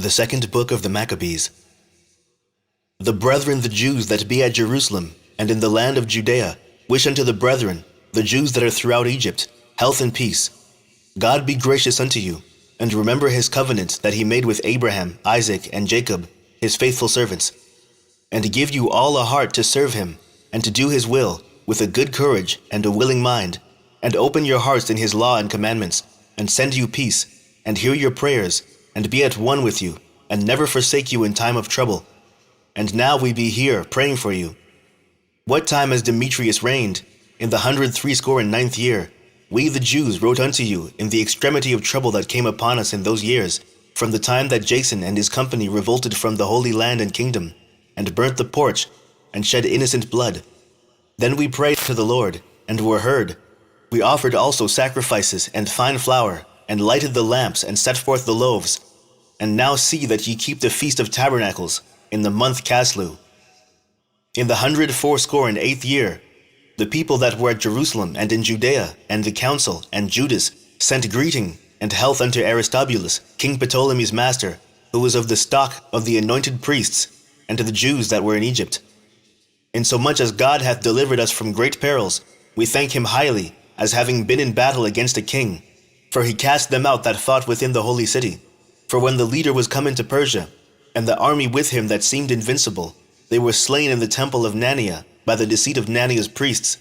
The second book of the Maccabees. The brethren the Jews that be at Jerusalem, and in the land of Judea, wish unto the brethren, the Jews that are throughout Egypt, health and peace. God be gracious unto you, and remember his covenant that he made with Abraham, Isaac, and Jacob, his faithful servants, and give you all a heart to serve him, and to do his will, with a good courage and a willing mind, and open your hearts in his law and commandments, and send you peace, and hear your prayers, and be at one with you, and never forsake you in time of trouble. And now we be here praying for you. What time as Demetrius reigned, in the 169th year, we the Jews wrote unto you in the extremity of trouble that came upon us in those years, from the time that Jason and his company revolted from the Holy Land and kingdom, and burnt the porch, and shed innocent blood. Then we prayed to the Lord, and were heard. We offered also sacrifices and fine flour, and lighted the lamps, and set forth the loaves. And now see that ye keep the Feast of Tabernacles, in the month Caslu. In the 168th year, the people that were at Jerusalem and in Judea, and the council, and Judas, sent greeting and health unto Aristobulus, King Ptolemy's master, who was of the stock of the anointed priests, and to the Jews that were in Egypt. Insomuch as God hath delivered us from great perils, we thank him highly, as having been in battle against a king. For he cast them out that fought within the holy city. For when the leader was come into Persia, and the army with him that seemed invincible, they were slain in the temple of Nania by the deceit of Nania's priests.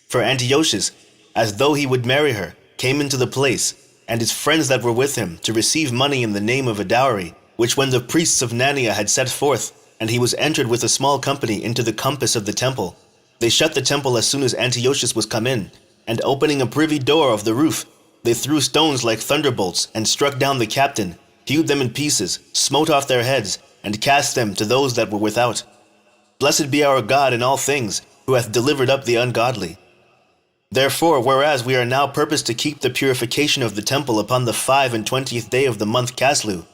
For Antiochus, as though he would marry her, came into the place, and his friends that were with him, to receive money in the name of a dowry, which when the priests of Nania had set forth, and he was entered with a small company into the compass of the temple, they shut the temple as soon as Antiochus was come in, and opening a privy door of the roof, they threw stones like thunderbolts, and struck down the captain, hewed them in pieces, smote off their heads, and cast them to those that were without. Blessed be our God in all things, who hath delivered up the ungodly. Therefore, whereas we are now purposed to keep the purification of the temple upon the 25th day of the month Caslu,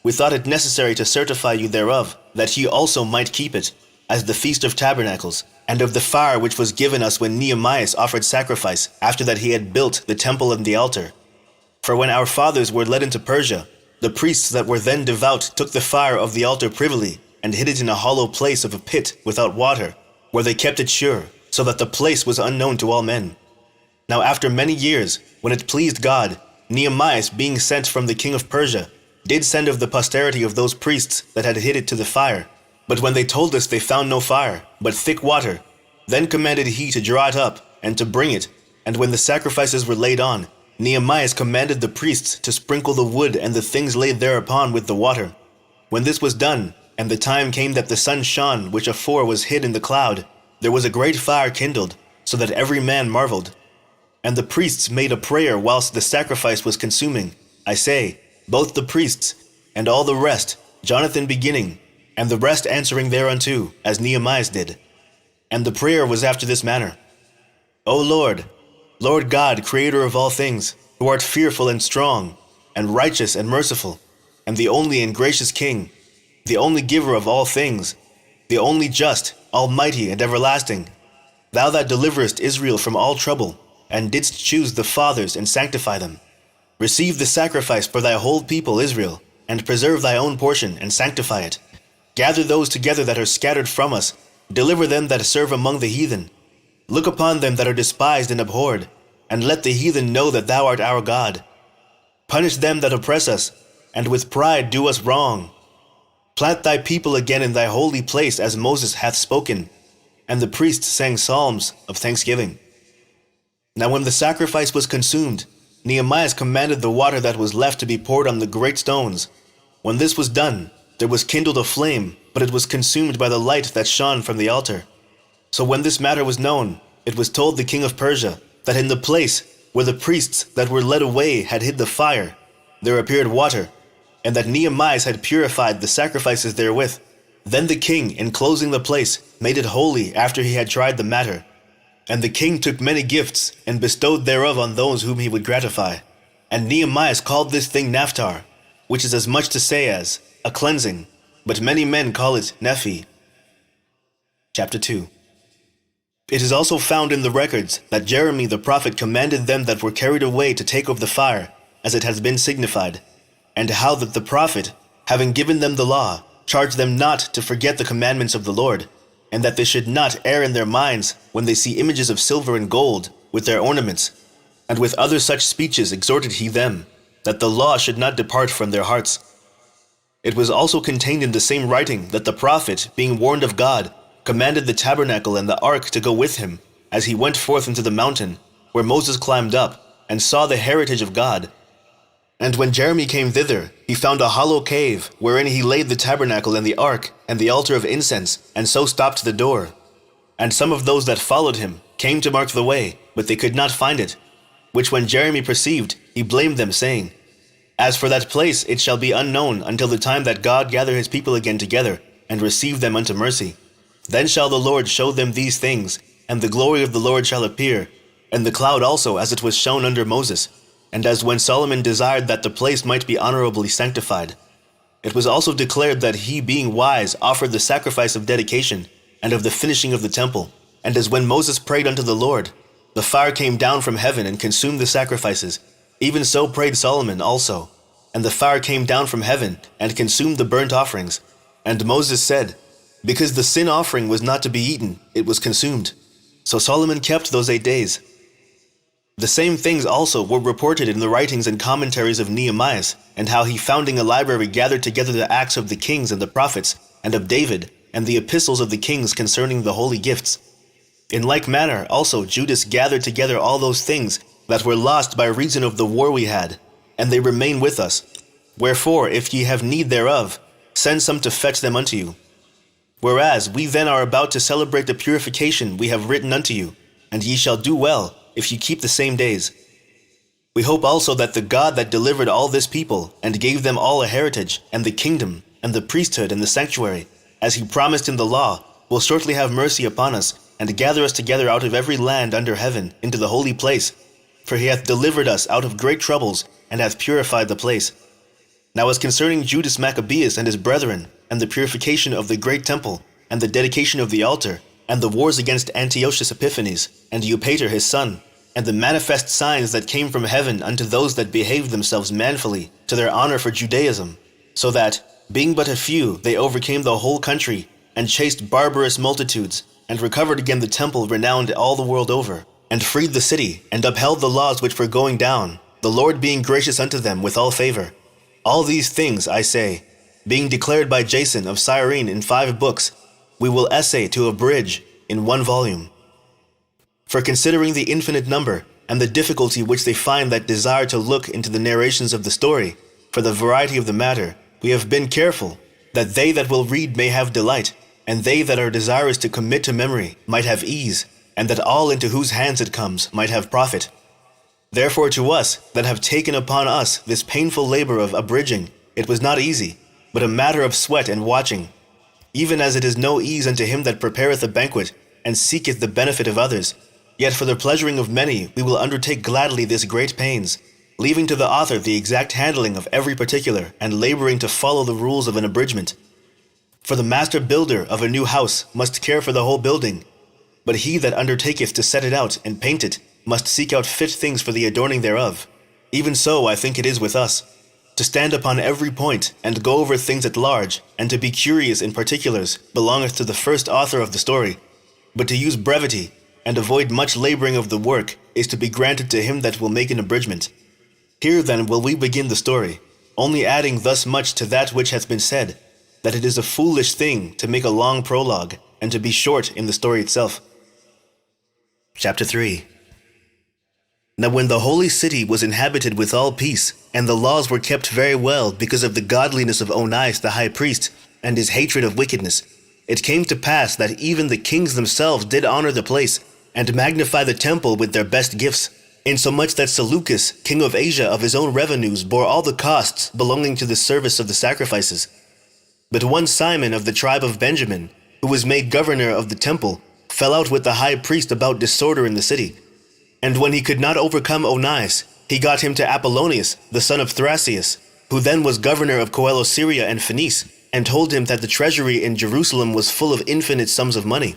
we thought it necessary to certify you thereof, that ye also might keep it, as the Feast of Tabernacles, and of the fire which was given us when Nehemiah offered sacrifice, after that he had built the temple and the altar. For when our fathers were led into Persia, the priests that were then devout took the fire of the altar privily, and hid it in a hollow place of a pit without water, where they kept it sure, so that the place was unknown to all men. Now after many years, when it pleased God, Nehemiah, being sent from the king of Persia, did send of the posterity of those priests that had hid it to the fire. But when they told us they found no fire, but thick water, then commanded he to draw it up, and to bring it. And when the sacrifices were laid on, Nehemiah commanded the priests to sprinkle the wood and the things laid thereupon with the water. When this was done, and the time came that the sun shone, which afore was hid in the cloud, there was a great fire kindled, so that every man marveled. And the priests made a prayer whilst the sacrifice was consuming, I say, both the priests, and all the rest, Jonathan beginning, and the rest answering thereunto, as Nehemiah did. And the prayer was after this manner: O Lord, Lord God, creator of all things, who art fearful and strong, and righteous and merciful, and the only and gracious King, the only giver of all things, the only just, almighty, and everlasting, thou that deliverest Israel from all trouble, and didst choose the fathers and sanctify them. Receive the sacrifice for thy whole people Israel, and preserve thy own portion, and sanctify it. Gather those together that are scattered from us, deliver them that serve among the heathen. Look upon them that are despised and abhorred, and let the heathen know that thou art our God. Punish them that oppress us, and with pride do us wrong. Plant thy people again in thy holy place, as Moses hath spoken. And the priests sang psalms of thanksgiving. Now when the sacrifice was consumed, Nehemiah commanded the water that was left to be poured on the great stones. When this was done, there was kindled a flame, but it was consumed by the light that shone from the altar. So when this matter was known, it was told the king of Persia, that in the place where the priests that were led away had hid the fire, there appeared water, and that Nehemiah had purified the sacrifices therewith. Then the king, enclosing the place, made it holy after he had tried the matter. And the king took many gifts, and bestowed thereof on those whom he would gratify. And Nehemiah called this thing Naphtar, which is as much to say as a cleansing, but many men call it Nephi. Chapter 2. It is also found in the records that Jeremy the prophet commanded them that were carried away to take of the fire, as it has been signified, and how that the prophet, having given them the law, charge them not to forget the commandments of the Lord, and that they should not err in their minds when they see images of silver and gold with their ornaments. And with other such speeches exhorted he them, that the law should not depart from their hearts. It was also contained in the same writing that the prophet, being warned of God, commanded the tabernacle and the ark to go with him, as he went forth into the mountain, where Moses climbed up, and saw the heritage of God. And when Jeremy came thither, he found a hollow cave, wherein he laid the tabernacle and the ark, and the altar of incense, and so stopped the door. And some of those that followed him came to mark the way, but they could not find it. Which when Jeremy perceived, he blamed them, saying, As for that place, it shall be unknown until the time that God gather his people again together, and receive them unto mercy. Then shall the Lord show them these things, and the glory of the Lord shall appear, and the cloud also, as it was shown under Moses, and as when Solomon desired that the place might be honorably sanctified. It was also declared that he, being wise, offered the sacrifice of dedication, and of the finishing of the temple. And as when Moses prayed unto the Lord, the fire came down from heaven and consumed the sacrifices, even so prayed Solomon also. And the fire came down from heaven and consumed the burnt offerings. And Moses said, Because the sin offering was not to be eaten, it was consumed. So Solomon kept those 8 days. The same things also were reported in the writings and commentaries of Nehemiah, and how he, founding a library, gathered together the acts of the kings and the prophets, and of David, and the epistles of the kings concerning the holy gifts. In like manner also Judas gathered together all those things that were lost by reason of the war we had, and they remain with us. Wherefore, if ye have need thereof, send some to fetch them unto you. Whereas we then are about to celebrate the purification we have written unto you, and ye shall do well, if ye keep the same days. We hope also that the God that delivered all this people, and gave them all a heritage, and the kingdom, and the priesthood, and the sanctuary, as he promised in the law, will shortly have mercy upon us, and gather us together out of every land under heaven into the holy place. For he hath delivered us out of great troubles, and hath purified the place. Now as concerning Judas Maccabeus and his brethren, and the purification of the great temple, and the dedication of the altar, and the wars against Antiochus Epiphanes, and Eupator his son, and the manifest signs that came from heaven unto those that behaved themselves manfully, to their honor for Judaism, so that, being but a few, they overcame the whole country, and chased barbarous multitudes, and recovered again the temple renowned all the world over, and freed the city, and upheld the laws which were going down, the Lord being gracious unto them with all favor. All these things, I say, being declared by Jason of Cyrene in 5 books, we will essay to abridge in 1 volume. For considering the infinite number, and the difficulty which they find that desire to look into the narrations of the story, for the variety of the matter, we have been careful, that they that will read may have delight, and they that are desirous to commit to memory might have ease, and that all into whose hands it comes might have profit. Therefore to us that have taken upon us this painful labor of abridging, it was not easy, but a matter of sweat and watching, even as it is no ease unto him that prepareth a banquet, and seeketh the benefit of others. Yet for the pleasuring of many we will undertake gladly this great pains, leaving to the author the exact handling of every particular, and laboring to follow the rules of an abridgment. For the master builder of a new house must care for the whole building, but he that undertaketh to set it out and paint it must seek out fit things for the adorning thereof. Even so I think it is with us, to stand upon every point, and go over things at large, and to be curious in particulars, belongeth to the first author of the story. But to use brevity, and avoid much laboring of the work, is to be granted to him that will make an abridgment. Here then will we begin the story, only adding thus much to that which hath been said, that it is a foolish thing to make a long prologue, and to be short in the story itself. Chapter 3. Now when the holy city was inhabited with all peace, and the laws were kept very well because of the godliness of Onias the high priest, and his hatred of wickedness, it came to pass that even the kings themselves did honor the place, and magnify the temple with their best gifts, insomuch that Seleucus, king of Asia, of his own revenues bore all the costs belonging to the service of the sacrifices. But one Simon of the tribe of Benjamin, who was made governor of the temple, fell out with the high priest about disorder in the city. And when he could not overcome Onias, he got him to Apollonius, the son of Thrasias, who then was governor of Coelo-Syria and Phoenice, and told him that the treasury in Jerusalem was full of infinite sums of money,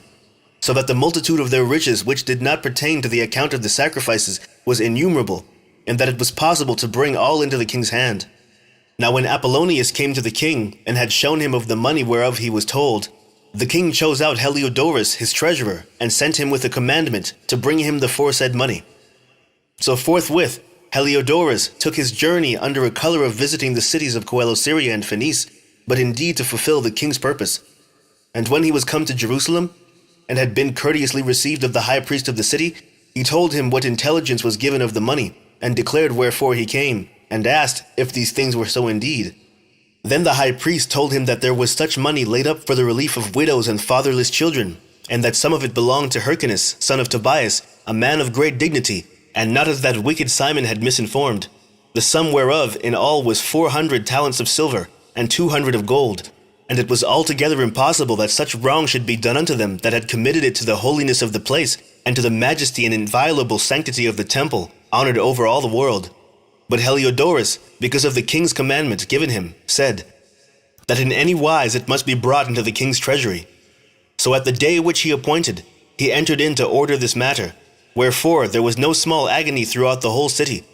so that the multitude of their riches which did not pertain to the account of the sacrifices was innumerable, and that it was possible to bring all into the king's hand. Now when Apollonius came to the king, and had shown him of the money whereof he was told, the king chose out Heliodorus his treasurer, and sent him with a commandment to bring him the foresaid money. So forthwith Heliodorus took his journey under a color of visiting the cities of Coelosyria and Phenice, but indeed to fulfill the king's purpose. And when he was come to Jerusalem, and had been courteously received of the high priest of the city, he told him what intelligence was given of the money, and declared wherefore he came, and asked if these things were so indeed. Then the high priest told him that there was such money laid up for the relief of widows and fatherless children, and that some of it belonged to Hyrcanus, son of Tobias, a man of great dignity, and not as that wicked Simon had misinformed, the sum whereof in all was 400 talents of silver, and 200 of gold. And it was altogether impossible that such wrong should be done unto them that had committed it to the holiness of the place, and to the majesty and inviolable sanctity of the temple, honored over all the world. But Heliodorus, because of the king's commandment given him, said, that in any wise it must be brought into the king's treasury. So at the day which he appointed, he entered in to order this matter, wherefore there was no small agony throughout the whole city.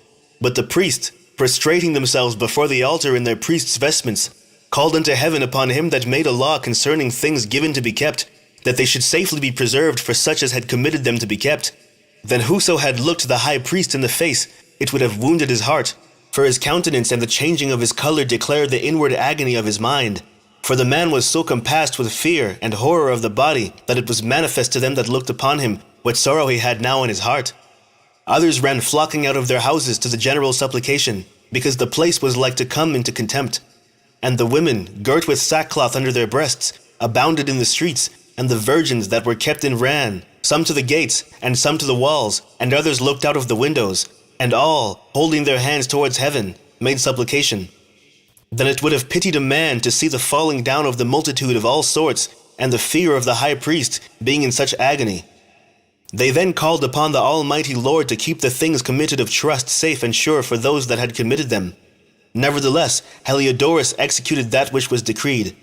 But the priests, prostrating themselves before the altar in their priests' vestments, called unto heaven upon him that made a law concerning things given to be kept, that they should safely be preserved for such as had committed them to be kept. Then whoso had looked the high priest in the face, it would have wounded his heart, for his countenance and the changing of his color declared the inward agony of his mind. For the man was so compassed with fear and horror of the body, that it was manifest to them that looked upon him what sorrow he had now in his heart. Others ran flocking out of their houses to the general supplication, because the place was like to come into contempt. And the women, girt with sackcloth under their breasts, abounded in the streets, and the virgins that were kept in ran, some to the gates, and some to the walls, and others looked out of the windows, and all, holding their hands towards heaven, made supplication. Then it would have pitied a man to see the falling down of the multitude of all sorts, and the fear of the high priest, being in such agony. They then called upon the Almighty Lord to keep the things committed of trust safe and sure for those that had committed them. Nevertheless, Heliodorus executed that which was decreed.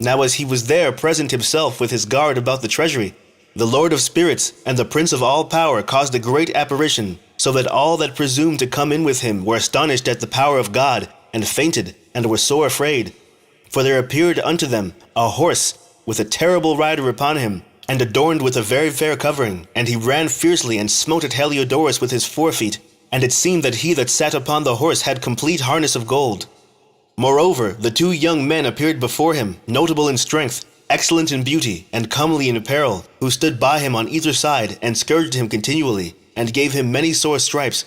Now as he was there present himself with his guard about the treasury, the Lord of spirits and the Prince of all power caused a great apparition, so that all that presumed to come in with him were astonished at the power of God, and fainted, and were sore afraid. For there appeared unto them a horse, with a terrible rider upon him, and adorned with a very fair covering, and he ran fiercely and smote at Heliodorus with his forefeet, and it seemed that he that sat upon the horse had complete harness of gold. Moreover, the two young men appeared before him, notable in strength, excellent in beauty, and comely in apparel, who stood by him on either side, and scourged him continually, and gave him many sore stripes.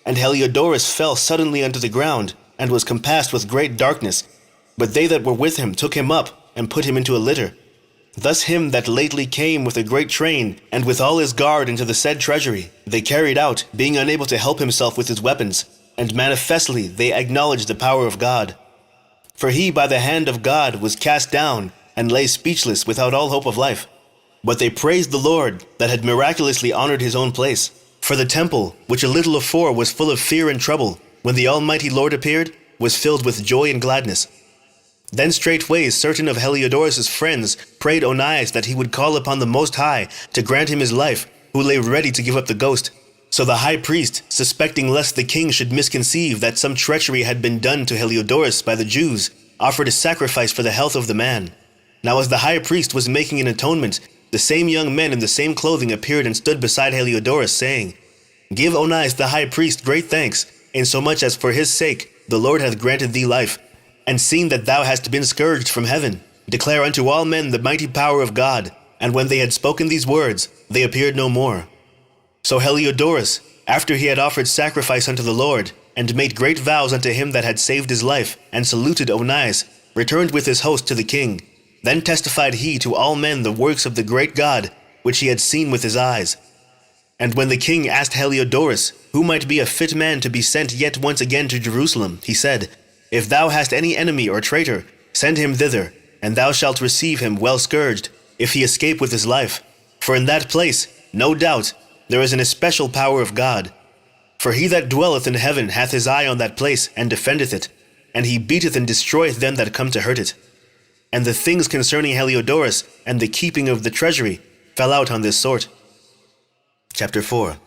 And Heliodorus fell suddenly unto the ground, and was compassed with great darkness. But they that were with him took him up, and put him into a litter. Thus him that lately came with a great train, and with all his guard into the said treasury, they carried out, being unable to help himself with his weapons, and manifestly they acknowledged the power of God. For he by the hand of God was cast down, and lay speechless without all hope of life. But they praised the Lord, that had miraculously honored his own place. For the temple, which a little afore was full of fear and trouble, when the Almighty Lord appeared, was filled with joy and gladness. Then straightway certain of Heliodorus' friends prayed Onias that he would call upon the Most High to grant him his life, who lay ready to give up the ghost. So the high priest, suspecting lest the king should misconceive that some treachery had been done to Heliodorus by the Jews, offered a sacrifice for the health of the man. Now as the high priest was making an atonement, the same young men in the same clothing appeared and stood beside Heliodorus, saying, Give Onias the high priest great thanks, insomuch as for his sake the Lord hath granted thee life, and seeing that thou hast been scourged from heaven, declare unto all men the mighty power of God. And when they had spoken these words, they appeared no more. So Heliodorus, after he had offered sacrifice unto the Lord, and made great vows unto him that had saved his life, and saluted Onias, returned with his host to the king. Then testified he to all men the works of the great God, which he had seen with his eyes. And when the king asked Heliodorus, who might be a fit man to be sent yet once again to Jerusalem, he said, If thou hast any enemy or traitor, send him thither, and thou shalt receive him well scourged, if he escape with his life. For in that place, no doubt, there is an especial power of God. For he that dwelleth in heaven hath his eye on that place, and defendeth it, and he beateth and destroyeth them that come to hurt it. And the things concerning Heliodorus, and the keeping of the treasury, fell out on this sort. Chapter 4.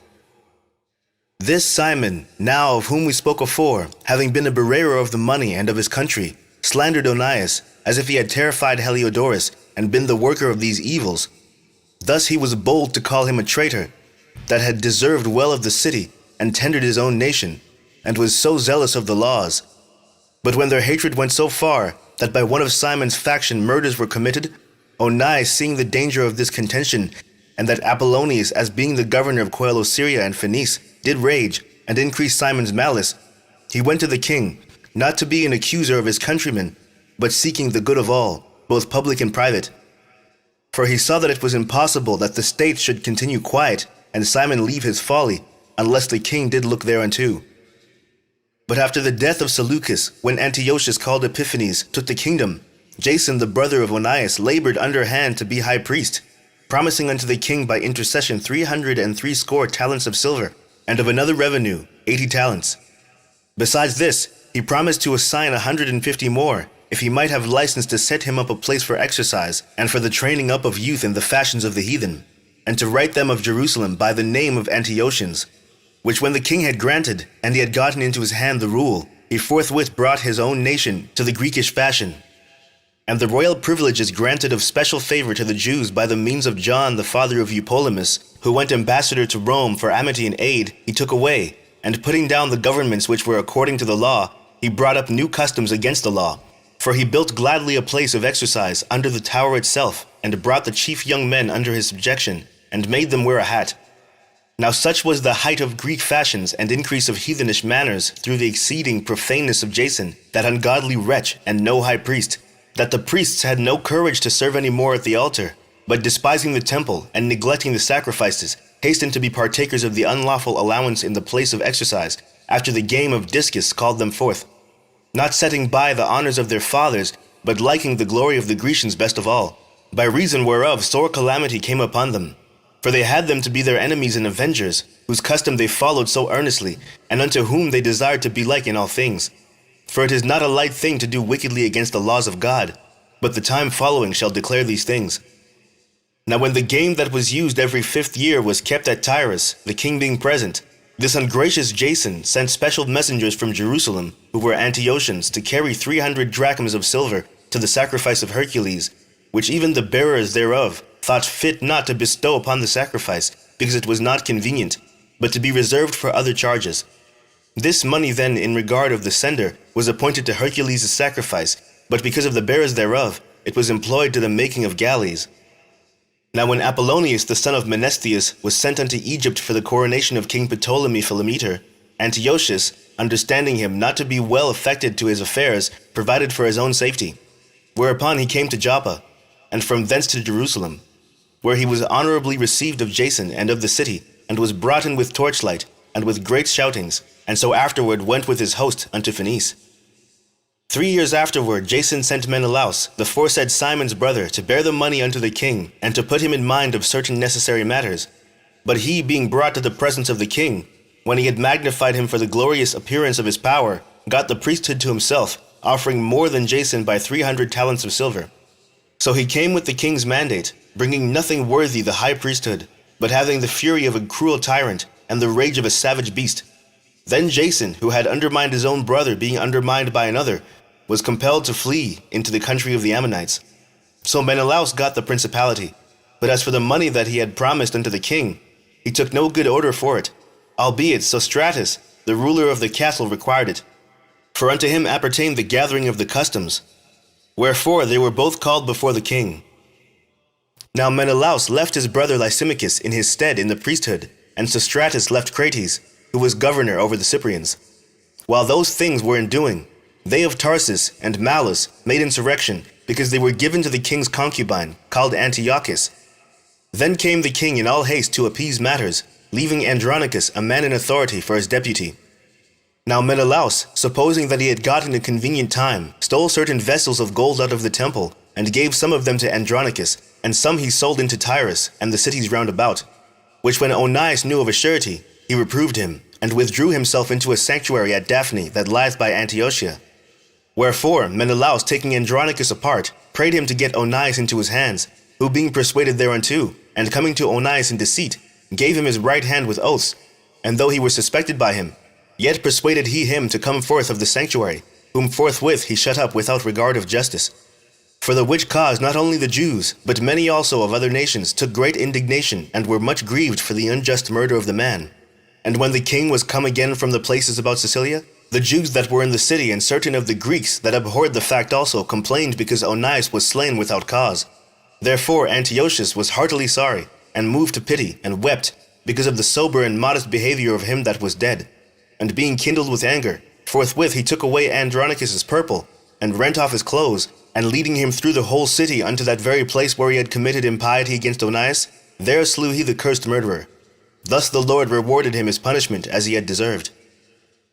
This Simon, now of whom we spoke afore, having been a bearer of the money and of his country, slandered Onias, as if he had terrified Heliodorus, and been the worker of these evils. Thus he was bold to call him a traitor, that had deserved well of the city, and tendered his own nation, and was so zealous of the laws. But when their hatred went so far, that by one of Simon's faction murders were committed, Onias, seeing the danger of this contention, and that Apollonius, as being the governor of Coelosyria and Phoenice, did rage, and increase Simon's malice, he went to the king, not to be an accuser of his countrymen, but seeking the good of all, both public and private. For he saw that it was impossible that the state should continue quiet, and Simon leave his folly, unless the king did look thereunto. But after the death of Seleucus, when Antiochus called Epiphanes took the kingdom, Jason the brother of Onias labored underhand to be high priest, promising unto the king by intercession 360 talents of silver, and of another revenue 80 talents. Besides this, he promised to assign 150 more, if he might have license to set him up a place for exercise, and for the training up of youth in the fashions of the heathen, and to write them of Jerusalem by the name of Antiochians, which when the king had granted, and he had gotten into his hand the rule, he forthwith brought his own nation to the Greekish fashion. And the royal privilege is granted of special favor to the Jews by the means of John the father of Eupolemus, who went ambassador to Rome for amity and aid, he took away, and putting down the governments which were according to the law, he brought up new customs against the law. For he built gladly a place of exercise under the tower itself, and brought the chief young men under his subjection, and made them wear a hat. Now such was the height of Greek fashions and increase of heathenish manners through the exceeding profaneness of Jason, that ungodly wretch and no high priest, that the priests had no courage to serve any more at the altar, but despising the temple and neglecting the sacrifices, hastened to be partakers of the unlawful allowance in the place of exercise, after the game of discus called them forth, not setting by the honors of their fathers, but liking the glory of the Grecians best of all, by reason whereof sore calamity came upon them. For they had them to be their enemies and avengers, whose custom they followed so earnestly, and unto whom they desired to be like in all things. For it is not a light thing to do wickedly against the laws of God, but the time following shall declare these things. Now when the game that was used every 5th year was kept at Tyrus, the king being present, this ungracious Jason sent special messengers from Jerusalem, who were Antiochians, to carry 300 drachms of silver to the sacrifice of Hercules, which even the bearers thereof thought fit not to bestow upon the sacrifice, because it was not convenient, but to be reserved for other charges. This money then, in regard of the sender, was appointed to Hercules' sacrifice, but because of the bearers thereof, it was employed to the making of galleys. Now when Apollonius the son of Menesthius was sent unto Egypt for the coronation of King Ptolemy Philometor, Antiochus, understanding him not to be well affected to his affairs, provided for his own safety. Whereupon he came to Joppa, and from thence to Jerusalem, where he was honorably received of Jason and of the city, and was brought in with torchlight, and with great shoutings, and so afterward went with his host unto Phoenice. 3 years afterward Jason sent Menelaus, the foresaid Simon's brother, to bear the money unto the king, and to put him in mind of certain necessary matters. But he, being brought to the presence of the king, when he had magnified him for the glorious appearance of his power, got the priesthood to himself, offering more than Jason by 300 talents of silver. So he came with the king's mandate, bringing nothing worthy the high priesthood, but having the fury of a cruel tyrant, and the rage of a savage beast. Then Jason, who had undermined his own brother being undermined by another, was compelled to flee into the country of the Ammonites. So Menelaus got the principality, but as for the money that he had promised unto the king, he took no good order for it, albeit Sostratus, the ruler of the castle, required it. For unto him appertained the gathering of the customs, wherefore they were both called before the king. Now Menelaus left his brother Lysimachus in his stead in the priesthood, and Sostratus left Crates, who was governor over the Cyprians. While those things were in doing, they of Tarsus and Malus made insurrection, because they were given to the king's concubine, called Antiochus. Then came the king in all haste to appease matters, leaving Andronicus a man in authority for his deputy. Now Menelaus, supposing that he had gotten a convenient time, stole certain vessels of gold out of the temple, and gave some of them to Andronicus, and some he sold into Tyrus and the cities round about. Which when Onias knew of a surety, he reproved him, and withdrew himself into a sanctuary at Daphne that lieth by Antiochia. Wherefore Menelaus, taking Andronicus apart, prayed him to get Onias into his hands, who being persuaded thereunto, and coming to Onias in deceit, gave him his right hand with oaths, And though he were suspected by him, yet persuaded he him to come forth of the sanctuary, whom forthwith he shut up without regard of justice. For the which cause not only the Jews, but many also of other nations took great indignation, and were much grieved for the unjust murder of the man. And when the king was come again from the places about Sicilia, the Jews that were in the city and certain of the Greeks that abhorred the fact also complained because Onias was slain without cause. Therefore Antiochus was heartily sorry, and moved to pity, and wept, because of the sober and modest behavior of him that was dead. And being kindled with anger, forthwith he took away Andronicus's purple, and rent off his clothes, and leading him through the whole city unto that very place where he had committed impiety against Onias, there slew he the cursed murderer. Thus the Lord rewarded him his punishment as he had deserved.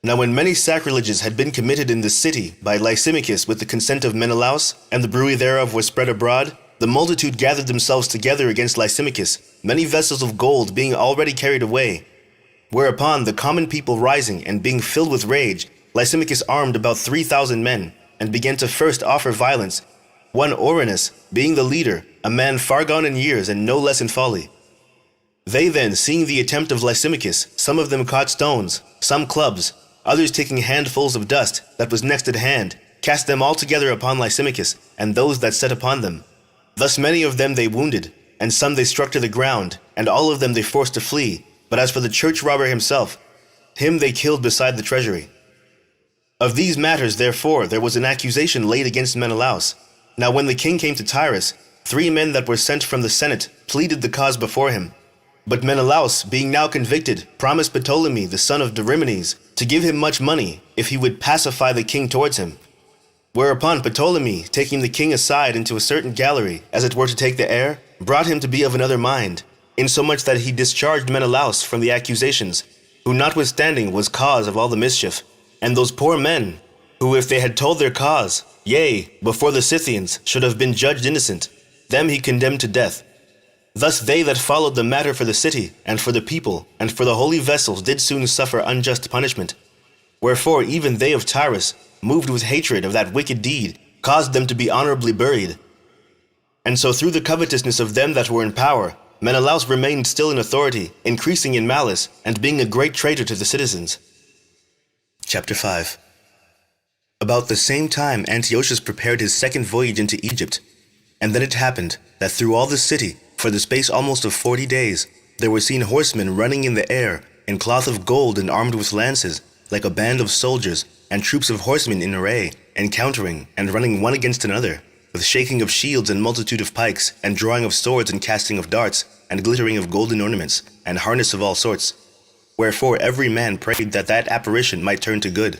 Now when many sacrileges had been committed in the city by Lysimachus with the consent of Menelaus, and the brewery thereof was spread abroad, the multitude gathered themselves together against Lysimachus, many vessels of gold being already carried away. Whereupon the common people rising and being filled with rage, Lysimachus armed about 3,000 men, and began to first offer violence, one Orinus being the leader, a man far gone in years and no less in folly. They then, seeing the attempt of Lysimachus, some of them caught stones, some clubs, others taking handfuls of dust that was next at hand, cast them all together upon Lysimachus, and those that set upon them. Thus many of them they wounded, and some they struck to the ground, and all of them they forced to flee. But as for the church robber himself, him they killed beside the treasury. Of these matters, therefore, there was an accusation laid against Menelaus. Now when the king came to Tyrus, 3 men that were sent from the Senate pleaded the cause before him. But Menelaus, being now convicted, promised Ptolemy the son of Dorymenes to give him much money if he would pacify the king towards him. Whereupon Ptolemy, taking the king aside into a certain gallery, as it were to take the air, brought him to be of another mind, insomuch that he discharged Menelaus from the accusations, who notwithstanding was cause of all the mischief. And those poor men, who if they had told their cause, yea, before the Scythians, should have been judged innocent, them he condemned to death. Thus they that followed the matter for the city, and for the people, and for the holy vessels did soon suffer unjust punishment. Wherefore even they of Tyrus, moved with hatred of that wicked deed, caused them to be honorably buried. And so through the covetousness of them that were in power, Menelaus remained still in authority, increasing in malice, and being a great traitor to the citizens. Chapter 5. About the same time Antiochus prepared his second voyage into Egypt. And then it happened that through all the city, for the space almost of 40 days, there were seen horsemen running in the air, in cloth of gold and armed with lances, like a band of soldiers, and troops of horsemen in array, encountering, and running one against another, with shaking of shields and multitude of pikes, and drawing of swords and casting of darts, and glittering of golden ornaments, and harness of all sorts. Wherefore every man prayed that that apparition might turn to good.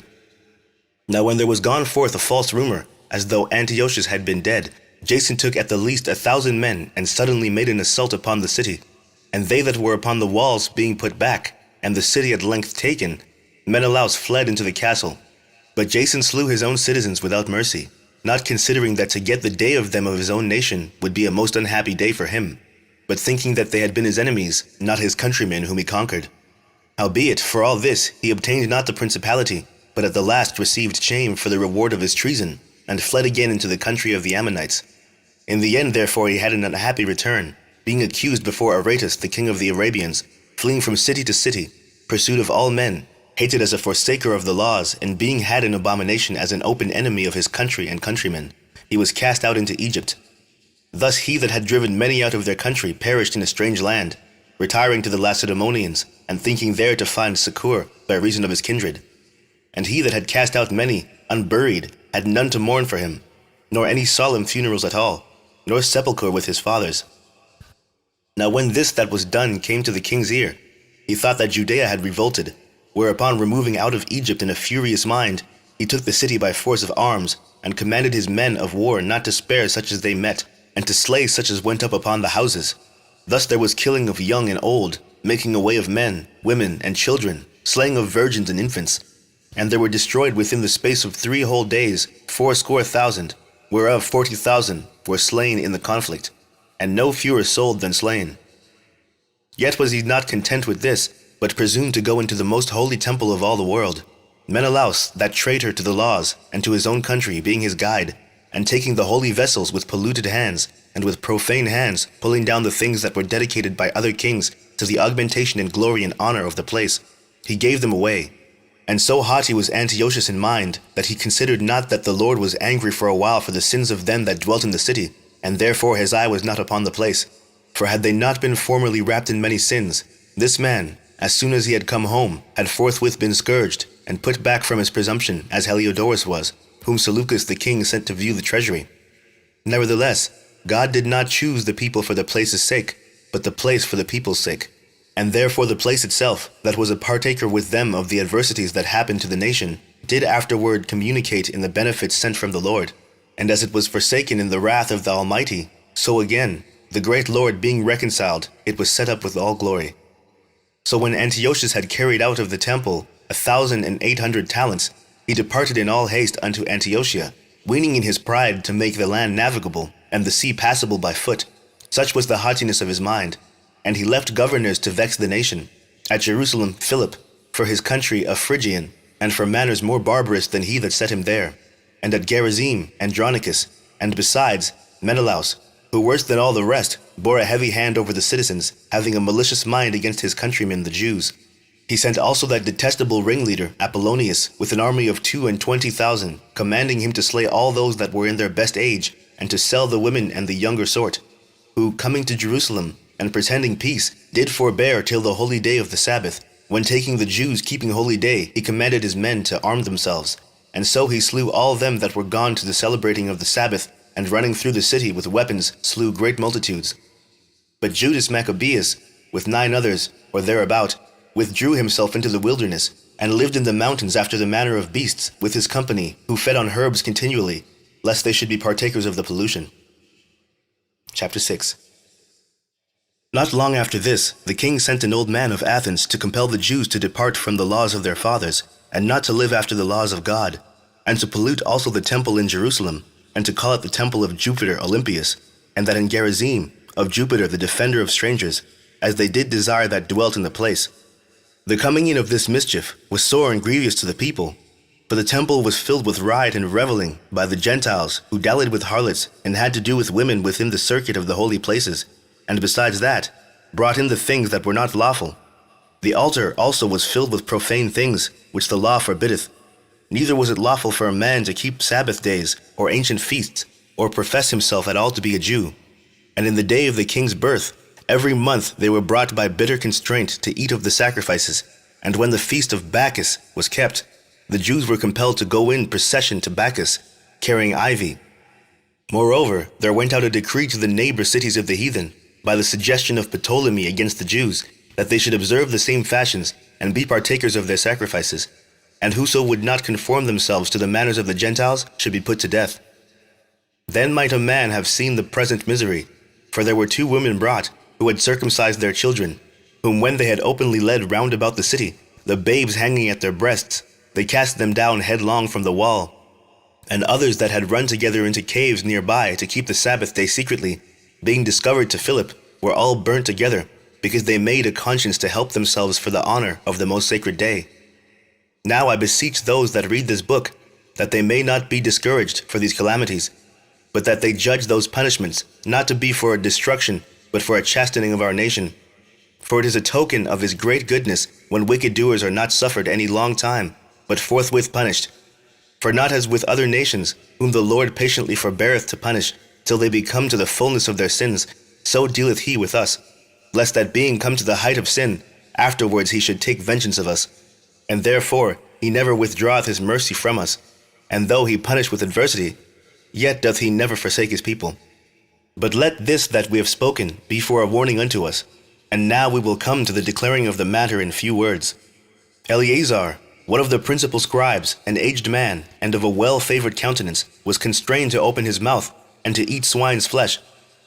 Now when there was gone forth a false rumor, as though Antiochus had been dead, Jason took at the least 1,000 men, and suddenly made an assault upon the city. And they that were upon the walls being put back, and the city at length taken, Menelaus fled into the castle. But Jason slew his own citizens without mercy, not considering that to get the day of them of his own nation would be a most unhappy day for him, but thinking that they had been his enemies, not his countrymen whom he conquered. Howbeit, for all this, he obtained not the principality, but at the last received shame for the reward of his treason, and fled again into the country of the Ammonites. In the end, therefore, he had an unhappy return, being accused before Aretas, the king of the Arabians, fleeing from city to city, pursued of all men, hated as a forsaker of the laws, and being had in abomination as an open enemy of his country and countrymen, he was cast out into Egypt. Thus he that had driven many out of their country perished in a strange land, retiring to the Lacedaemonians, and thinking there to find succour by reason of his kindred. And he that had cast out many, unburied, had none to mourn for him, nor any solemn funerals at all, nor sepulchre with his fathers. Now when this that was done came to the king's ear, he thought that Judea had revolted, whereupon removing out of Egypt in a furious mind, he took the city by force of arms, and commanded his men of war not to spare such as they met, and to slay such as went up upon the houses. Thus there was killing of young and old, making away of men, women, and children, slaying of virgins and infants. And there were destroyed within the space of 3 whole days 80,000, whereof 40,000 were slain in the conflict, and no fewer sold than slain. Yet was he not content with this, but presumed to go into the most holy temple of all the world. Menelaus, that traitor to the laws, and to his own country, being his guide, and taking the holy vessels with polluted hands, and with profane hands, pulling down the things that were dedicated by other kings to the augmentation and glory and honor of the place, he gave them away. And so haughty was Antiochus in mind, that he considered not that the Lord was angry for a while for the sins of them that dwelt in the city, and therefore his eye was not upon the place. For had they not been formerly wrapped in many sins, this man, as soon as he had come home, had forthwith been scourged, and put back from his presumption, as Heliodorus was, whom Seleucus the king sent to view the treasury. Nevertheless, God did not choose the people for the place's sake, but the place for the people's sake. And therefore the place itself, that was a partaker with them of the adversities that happened to the nation, did afterward communicate in the benefits sent from the Lord. And as it was forsaken in the wrath of the Almighty, so again, the great Lord being reconciled, it was set up with all glory. So when Antiochus had carried out of the temple 1,800 talents, he departed in all haste unto Antiochia, weening in his pride to make the land navigable, and the sea passable by foot. Such was the haughtiness of his mind. And he left governors to vex the nation. At Jerusalem, Philip, for his country a Phrygian, and for manners more barbarous than he that set him there. And at Gerizim, Andronicus, and besides, Menelaus, who worse than all the rest, bore a heavy hand over the citizens, having a malicious mind against his countrymen the Jews. He sent also that detestable ringleader, Apollonius, with an army of 22,000, commanding him to slay all those that were in their best age, and to sell the women and the younger sort, who, coming to Jerusalem, and pretending peace, did forbear till the holy day of the Sabbath, when taking the Jews keeping holy day, he commanded his men to arm themselves. And so he slew all them that were gone to the celebrating of the Sabbath, and running through the city with weapons, slew great multitudes. But Judas Maccabeus, with 9 others, or thereabout, withdrew himself into the wilderness, and lived in the mountains after the manner of beasts, with his company, who fed on herbs continually, lest they should be partakers of the pollution. Chapter 6. Not long after this, the king sent an old man of Athens to compel the Jews to depart from the laws of their fathers, and not to live after the laws of God, and to pollute also the temple in Jerusalem, and to call it the temple of Jupiter Olympius, and that in Gerizim, of Jupiter the defender of strangers, as they did desire that dwelt in the place. The coming in of this mischief was sore and grievous to the people, for the temple was filled with riot and reveling by the Gentiles, who dallied with harlots, and had to do with women within the circuit of the holy places, and besides that, brought in the things that were not lawful. The altar also was filled with profane things, which the law forbiddeth. Neither was it lawful for a man to keep Sabbath days, or ancient feasts, or profess himself at all to be a Jew. And in the day of the king's birth, every month they were brought by bitter constraint to eat of the sacrifices. And when the feast of Bacchus was kept, the Jews were compelled to go in procession to Bacchus, carrying ivy. Moreover, there went out a decree to the neighbor cities of the heathen, by the suggestion of Ptolemy against the Jews, that they should observe the same fashions, and be partakers of their sacrifices. And whoso would not conform themselves to the manners of the Gentiles should be put to death. Then might a man have seen the present misery, for there were 2 women brought, who had circumcised their children, whom when they had openly led round about the city, the babes hanging at their breasts, they cast them down headlong from the wall. And others that had run together into caves near by to keep the Sabbath day secretly, being discovered to Philip, were all burnt together, because they made a conscience to help themselves for the honor of the most sacred day. Now I beseech those that read this book, that they may not be discouraged for these calamities, but that they judge those punishments, not to be for a destruction, but for a chastening of our nation. For it is a token of his great goodness, when wicked doers are not suffered any long time, but forthwith punished. For not as with other nations, whom the Lord patiently forbeareth to punish, till they be come to the fullness of their sins, so dealeth he with us, lest that being come to the height of sin, afterwards he should take vengeance of us. And therefore he never withdraweth his mercy from us, and though he punish with adversity, yet doth he never forsake his people. But let this that we have spoken be for a warning unto us, and now we will come to the declaring of the matter in few words. Eleazar, one of the principal scribes, an aged man, and of a well-favored countenance, was constrained to open his mouth, and to eat swine's flesh.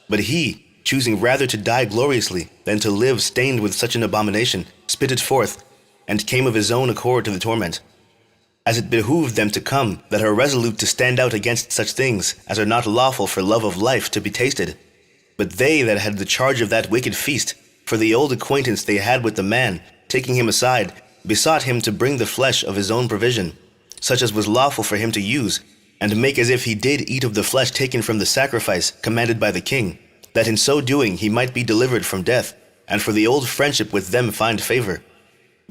But he, choosing rather to die gloriously than to live stained with such an abomination, spit it forth, and came of his own accord to the torment. As it behooved them to come that are resolute to stand out against such things as are not lawful for love of life to be tasted. But they that had the charge of that wicked feast, for the old acquaintance they had with the man, taking him aside, besought him to bring the flesh of his own provision, such as was lawful for him to use, and make as if he did eat of the flesh taken from the sacrifice commanded by the king, that in so doing he might be delivered from death, and for the old friendship with them find favor.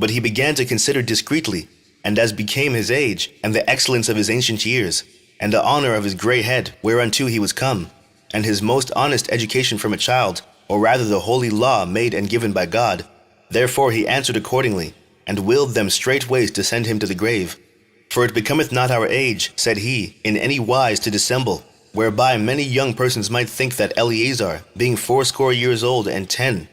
But he began to consider discreetly, and as became his age, and the excellence of his ancient years, and the honor of his grey head, whereunto he was come, and his most honest education from a child, or rather the holy law made and given by God. Therefore he answered accordingly, and willed them straightways to send him to the grave. For it becometh not our age, said he, in any wise to dissemble, whereby many young persons might think that Eleazar, being 80 years old and 10,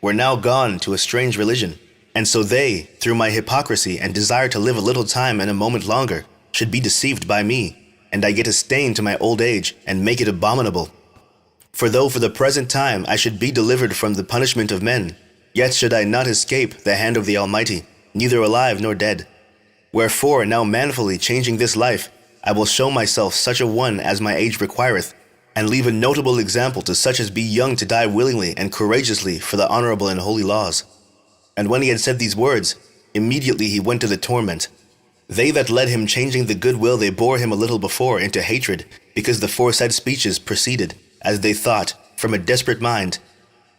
were now gone to a strange religion. And so they, through my hypocrisy and desire to live a little time and a moment longer, should be deceived by me, and I get a stain to my old age, and make it abominable. For though for the present time I should be delivered from the punishment of men, yet should I not escape the hand of the Almighty, neither alive nor dead. Wherefore now manfully changing this life, I will show myself such a one as my age requireth, and leave a notable example to such as be young to die willingly and courageously for the honorable and holy laws. And when he had said these words, immediately he went to the torment. They that led him changing the good will they bore him a little before into hatred, because the foresaid speeches proceeded, as they thought, from a desperate mind.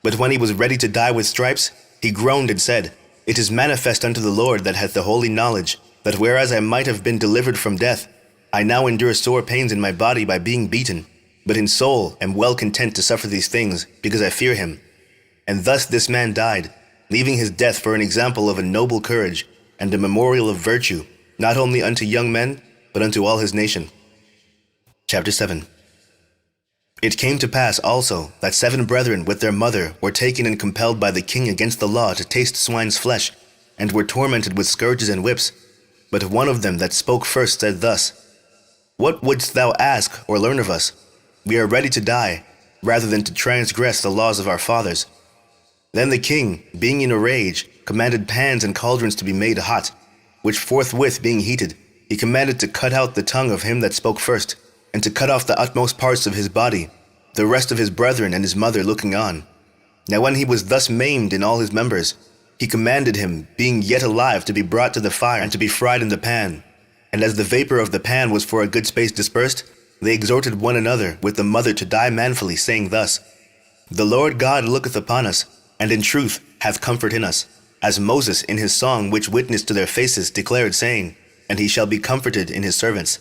But when he was ready to die with stripes, he groaned and said, It is manifest unto the Lord that hath the holy knowledge, that whereas I might have been delivered from death, I now endure sore pains in my body by being beaten, but in soul am well content to suffer these things, because I fear him. And thus this man died, leaving his death for an example of a noble courage, and a memorial of virtue, not only unto young men, but unto all his nation. Chapter 7. It came to pass also that 7 brethren with their mother were taken and compelled by the king against the law to taste swine's flesh, and were tormented with scourges and whips. But one of them that spoke first said thus, What wouldst thou ask or learn of us? We are ready to die, rather than to transgress the laws of our fathers. Then the king, being in a rage, commanded pans and cauldrons to be made hot, which forthwith being heated, he commanded to cut out the tongue of him that spoke first, and to cut off the utmost parts of his body, the rest of his brethren and his mother looking on. Now when he was thus maimed in all his members, he commanded him, being yet alive, to be brought to the fire and to be fried in the pan. And as the vapor of the pan was for a good space dispersed, they exhorted one another with the mother to die manfully, saying thus, The Lord God looketh upon us, and in truth hath comfort in us, as Moses in his song which witnessed to their faces declared, saying, And he shall be comforted in his servants.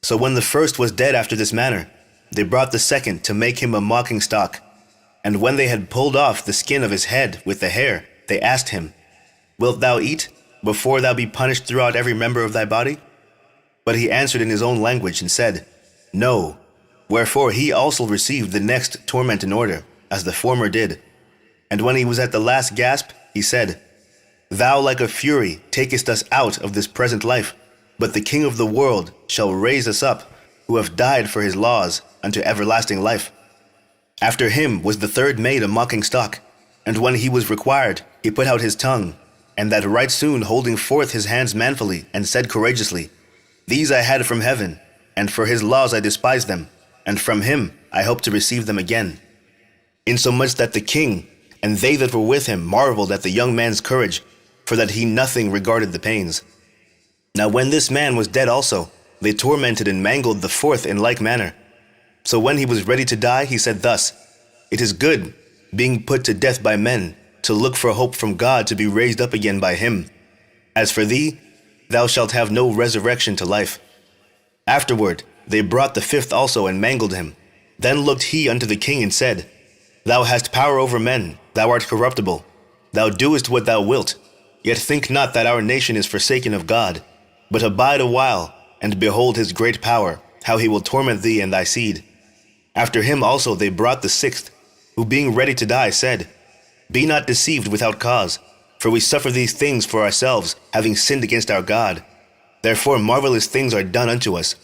So when the first was dead after this manner, they brought the second to make him a mocking stock. And when they had pulled off the skin of his head with the hair, they asked him, Wilt thou eat, before thou be punished throughout every member of thy body? But he answered in his own language and said, No. Wherefore he also received the next torment in order, as the former did. And when he was at the last gasp, he said, Thou like a fury takest us out of this present life, but the King of the world shall raise us up, who have died for his laws, unto everlasting life. After him was the third made a mocking stock, and when he was required, he put out his tongue, and that right soon holding forth his hands manfully, and said courageously, These I had from heaven, and for his laws I despised them, and from him I hope to receive them again. Insomuch that the king, and they that were with him, marveled at the young man's courage, for that he nothing regarded the pains. Now when this man was dead also, they tormented and mangled the fourth in like manner. So when he was ready to die, he said thus, It is good, being put to death by men, to look for hope from God to be raised up again by him. As for thee, thou shalt have no resurrection to life. Afterward they brought the fifth also and mangled him. Then looked he unto the king and said, Thou hast power over men, thou art corruptible. Thou doest what thou wilt, yet think not that our nation is forsaken of God. But abide a while, and behold his great power, how he will torment thee and thy seed. After him also they brought the sixth, who being ready to die said, Be not deceived without cause, for we suffer these things for ourselves, having sinned against our God. Therefore marvelous things are done unto us.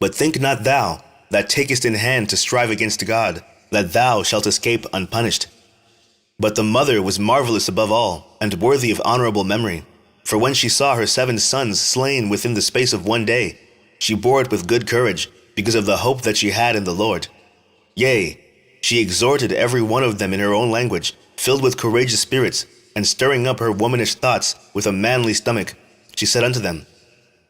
But think not thou, that takest in hand to strive against God, that thou shalt escape unpunished. But the mother was marvelous above all, and worthy of honorable memory. For when she saw her 7 sons slain within the space of one day, she bore it with good courage, because of the hope that she had in the Lord. Yea, she exhorted every one of them in her own language, filled with courageous spirits, and stirring up her womanish thoughts with a manly stomach, she said unto them,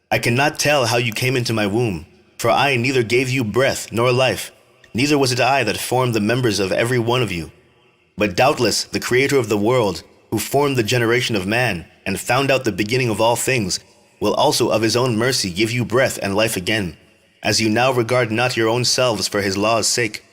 I cannot tell how you came into my womb, for I neither gave you breath nor life, neither was it I that formed the members of every one of you. But doubtless the Creator of the world, who formed the generation of man, and found out the beginning of all things, will also of his own mercy give you breath and life again, as you now regard not your own selves for his law's sake.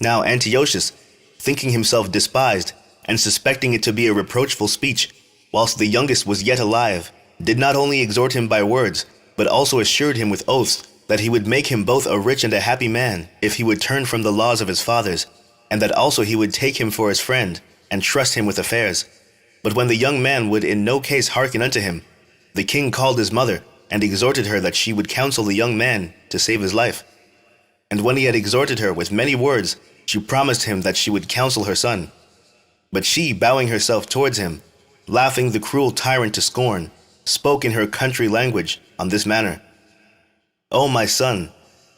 Now Antiochus, thinking himself despised, and suspecting it to be a reproachful speech, whilst the youngest was yet alive, did not only exhort him by words, but also assured him with oaths that he would make him both a rich and a happy man if he would turn from the laws of his fathers, and that also he would take him for his friend, and trust him with affairs. But when the young man would in no case hearken unto him, the king called his mother, and exhorted her that she would counsel the young man to save his life. And when he had exhorted her with many words, she promised him that she would counsel her son. But she, bowing herself towards him, laughing the cruel tyrant to scorn, spoke in her country language on this manner: O my son,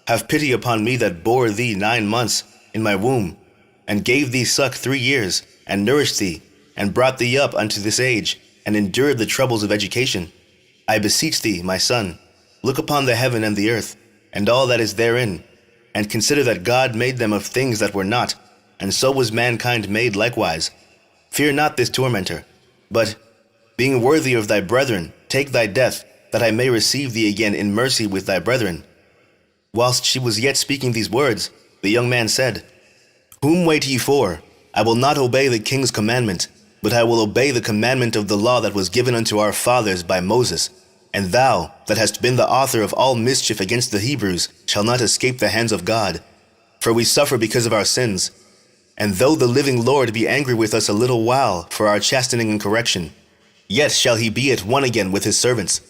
have pity upon me that bore thee 9 months in my womb, and gave thee suck 3 years, and nourished thee, and brought thee up unto this age, and endured the troubles of education. I beseech thee, my son, look upon the heaven and the earth, and all that is therein, and consider that God made them of things that were not, and so was mankind made likewise. Fear not this tormentor, but, being worthy of thy brethren, take thy death, that I may receive thee again in mercy with thy brethren. Whilst she was yet speaking these words, the young man said, Whom wait ye for? I will not obey the king's commandment, but I will obey the commandment of the law that was given unto our fathers by Moses. And thou, that hast been the author of all mischief against the Hebrews, shall not escape the hands of God. For we suffer because of our sins. And though the living Lord be angry with us a little while for our chastening and correction, yet shall he be at one again with his servants.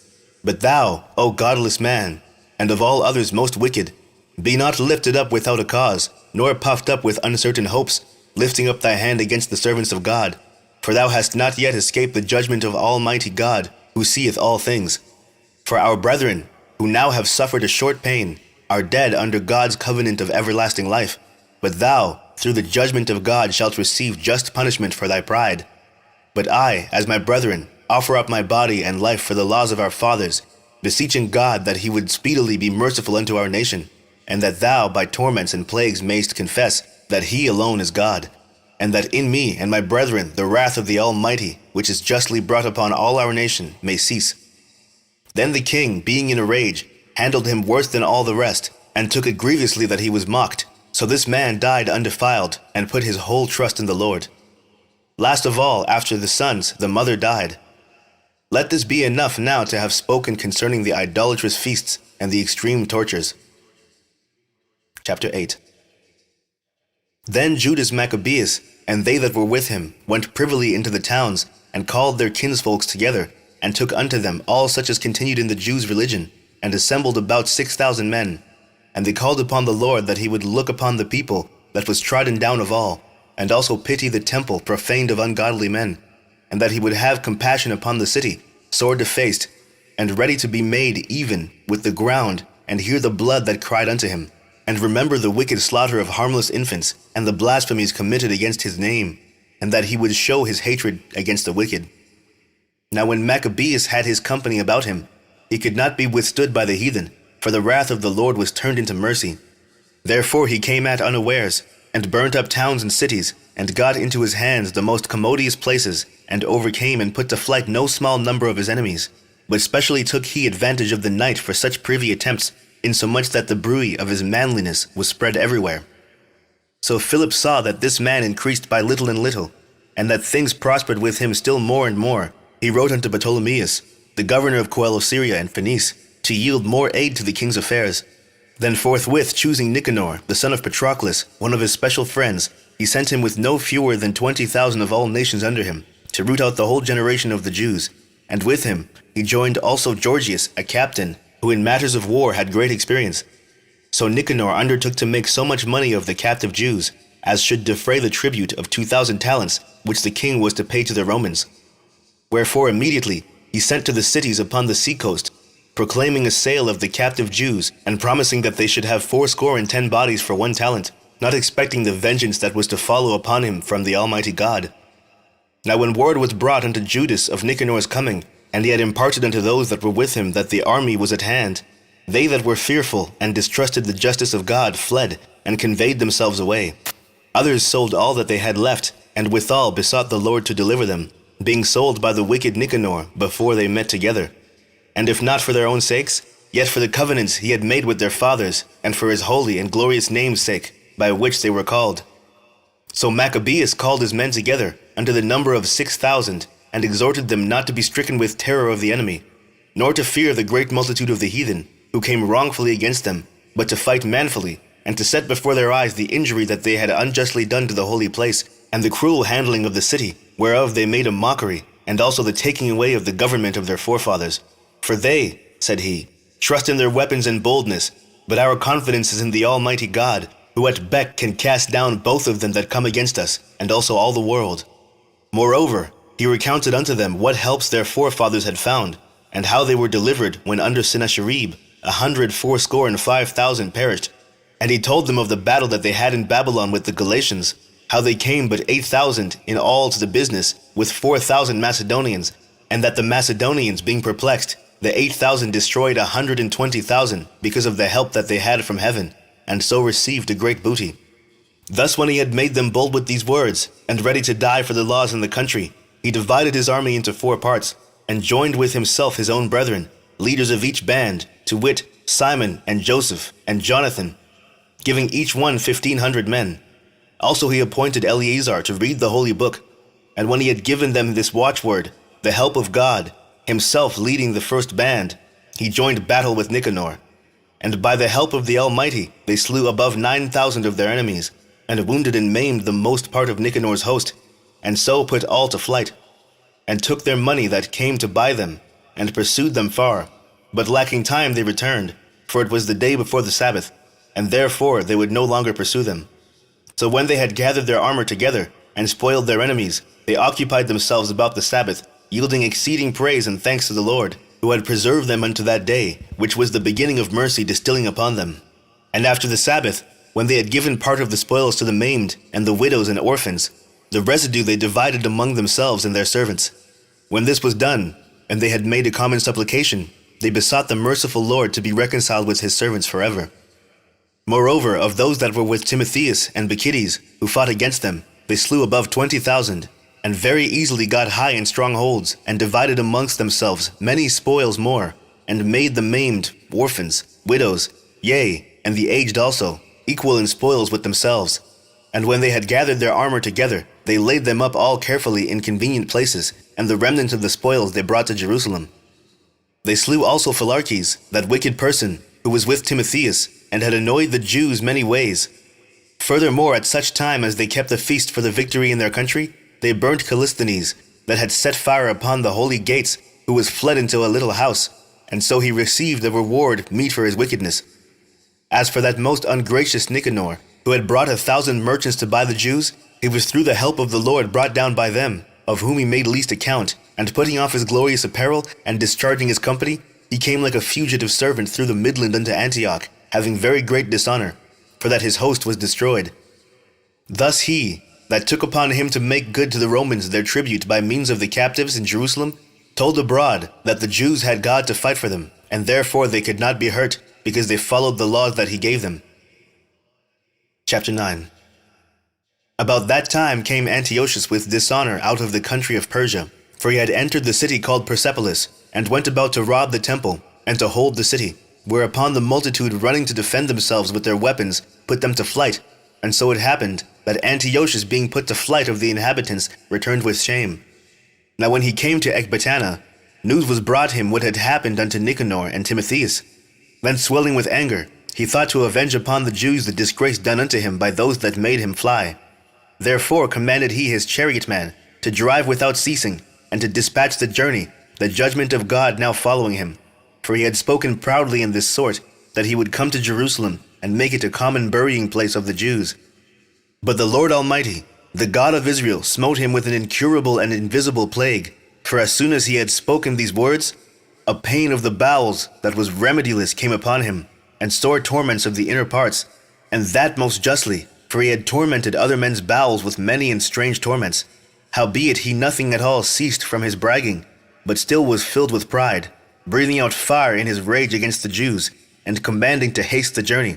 But thou, O godless man, and of all others most wicked, be not lifted up without a cause, nor puffed up with uncertain hopes, lifting up thy hand against the servants of God. For thou hast not yet escaped the judgment of Almighty God, who seeth all things. For our brethren, who now have suffered a short pain, are dead under God's covenant of everlasting life. But thou, through the judgment of God, shalt receive just punishment for thy pride. But I, as my brethren, offer up my body and life for the laws of our fathers, beseeching God that he would speedily be merciful unto our nation, and that thou by torments and plagues mayst confess that he alone is God, and that in me and my brethren the wrath of the Almighty, which is justly brought upon all our nation, may cease. Then the king, being in a rage, handled him worse than all the rest, and took it grievously that he was mocked. So this man died undefiled, and put his whole trust in the Lord. Last of all, after the sons, the mother died. Let this be enough now to have spoken concerning the idolatrous feasts and the extreme tortures. Chapter 8. Then Judas Maccabeus, and they that were with him, went privily into the towns, and called their kinsfolks together, and took unto them all such as continued in the Jews' religion, and assembled about 6,000 men. And they called upon the Lord that he would look upon the people that was trodden down of all, and also pity the temple profaned of ungodly men, and that he would have compassion upon the city, sore defaced, and ready to be made even with the ground, and hear the blood that cried unto him, and remember the wicked slaughter of harmless infants, and the blasphemies committed against his name, and that he would show his hatred against the wicked. Now when Maccabeus had his company about him, he could not be withstood by the heathen, for the wrath of the Lord was turned into mercy. Therefore he came at unawares, and burnt up towns and cities, and got into his hands the most commodious places, and overcame and put to flight no small number of his enemies, but specially took he advantage of the night for such privy attempts, insomuch that the bruit of his manliness was spread everywhere. So Philip saw that this man increased by little and little, and that things prospered with him still more and more. He wrote unto Ptolemaeus, the governor of Coele-Syria and Phoenice, to yield more aid to the king's affairs. Then forthwith choosing Nicanor, the son of Patroclus, one of his special friends, he sent him with no fewer than 20,000 of all nations under him, to root out the whole generation of the Jews. And with him he joined also Gorgias, a captain, who in matters of war had great experience. So Nicanor undertook to make so much money of the captive Jews, as should defray the tribute of 2,000 talents, which the king was to pay to the Romans. Wherefore immediately he sent to the cities upon the sea-coast, proclaiming a sale of the captive Jews, and promising that they should have 80 bodies for 1 talent, not expecting the vengeance that was to follow upon him from the Almighty God. Now when word was brought unto Judas of Nicanor's coming, and he had imparted unto those that were with him that the army was at hand, they that were fearful and distrusted the justice of God fled, and conveyed themselves away. Others sold all that they had left, and withal besought the Lord to deliver them. being sold by the wicked Nicanor before they met together. And if not for their own sakes, yet for the covenants he had made with their fathers, and for his holy and glorious name's sake, by which they were called. So Maccabeus called his men together unto the number of 6,000, and exhorted them not to be stricken with terror of the enemy, nor to fear the great multitude of the heathen, who came wrongfully against them, but to fight manfully, and to set before their eyes the injury that they had unjustly done to the holy place, and the cruel handling of the city, whereof they made a mockery, and also the taking away of the government of their forefathers. For they, said he, trust in their weapons and boldness, but our confidence is in the Almighty God, who at beck can cast down both of them that come against us, and also all the world. Moreover, he recounted unto them what helps their forefathers had found, and how they were delivered when under Sennacherib 185,000 perished. And he told them of the battle that they had in Babylon with the Galatians, how they came but 8,000 in all to the business, with 4,000 Macedonians, and that the Macedonians being perplexed, the 8,000 destroyed 120,000 because of the help that they had from heaven, and so received a great booty. Thus when he had made them bold with these words, and ready to die for the laws in the country, he divided his army into 4 parts, and joined with himself his own brethren, leaders of each band, to wit, Simon and Joseph and Jonathan, giving each one 1,500 men. Also he appointed Eleazar to read the holy book, and when he had given them this watchword, the help of God, himself leading the first band, he joined battle with Nicanor. And by the help of the Almighty they slew above 9,000 of their enemies, and wounded and maimed the most part of Nicanor's host, and so put all to flight, and took their money that came to buy them, and pursued them far. But lacking time they returned, for it was the day before the Sabbath, and therefore they would no longer pursue them. So when they had gathered their armor together, and spoiled their enemies, they occupied themselves about the Sabbath, yielding exceeding praise and thanks to the Lord, who had preserved them unto that day, which was the beginning of mercy distilling upon them. And after the Sabbath, when they had given part of the spoils to the maimed, and the widows and orphans, the residue they divided among themselves and their servants. When this was done, and they had made a common supplication, they besought the merciful Lord to be reconciled with his servants forever. Moreover, of those that were with Timotheus and Bacchides, who fought against them, they slew above 20,000, and very easily got high in strong holds, and divided amongst themselves many spoils more, and made the maimed, orphans, widows, yea, and the aged also, equal in spoils with themselves. And when they had gathered their armor together, they laid them up all carefully in convenient places, and the remnant of the spoils they brought to Jerusalem. They slew also Philarches, that wicked person, who was with Timotheus, and had annoyed the Jews many ways. Furthermore, at such time as they kept the feast for the victory in their country, they burnt Callisthenes, that had set fire upon the holy gates, who was fled into a little house, and so he received a reward meet for his wickedness. As for that most ungracious Nicanor, who had brought 1,000 merchants to buy the Jews, he was through the help of the Lord brought down by them, of whom he made least account, and putting off his glorious apparel, and discharging his company, he came like a fugitive servant through the midland unto Antioch, having very great dishonor, for that his host was destroyed. Thus he, that took upon him to make good to the Romans their tribute by means of the captives in Jerusalem, told abroad that the Jews had God to fight for them, and therefore they could not be hurt, because they followed the laws that he gave them. Chapter 9. About that time came Antiochus with dishonor out of the country of Persia, for he had entered the city called Persepolis, and went about to rob the temple, and to hold the city, whereupon the multitude running to defend themselves with their weapons put them to flight. And so it happened that Antiochus being put to flight of the inhabitants returned with shame. Now when he came to Ecbatana, news was brought him what had happened unto Nicanor and Timotheus. Then swelling with anger, he thought to avenge upon the Jews the disgrace done unto him by those that made him fly. Therefore commanded he his chariotman to drive without ceasing, and to dispatch the journey, the judgment of God now following him. For he had spoken proudly in this sort, that he would come to Jerusalem, and make it a common burying place of the Jews. But the Lord Almighty, the God of Israel, smote him with an incurable and invisible plague. For as soon as he had spoken these words, a pain of the bowels that was remediless came upon him, and sore torments of the inner parts, and that most justly, for he had tormented other men's bowels with many and strange torments. Howbeit he nothing at all ceased from his bragging, but still was filled with pride, breathing out fire in his rage against the Jews, and commanding to haste the journey.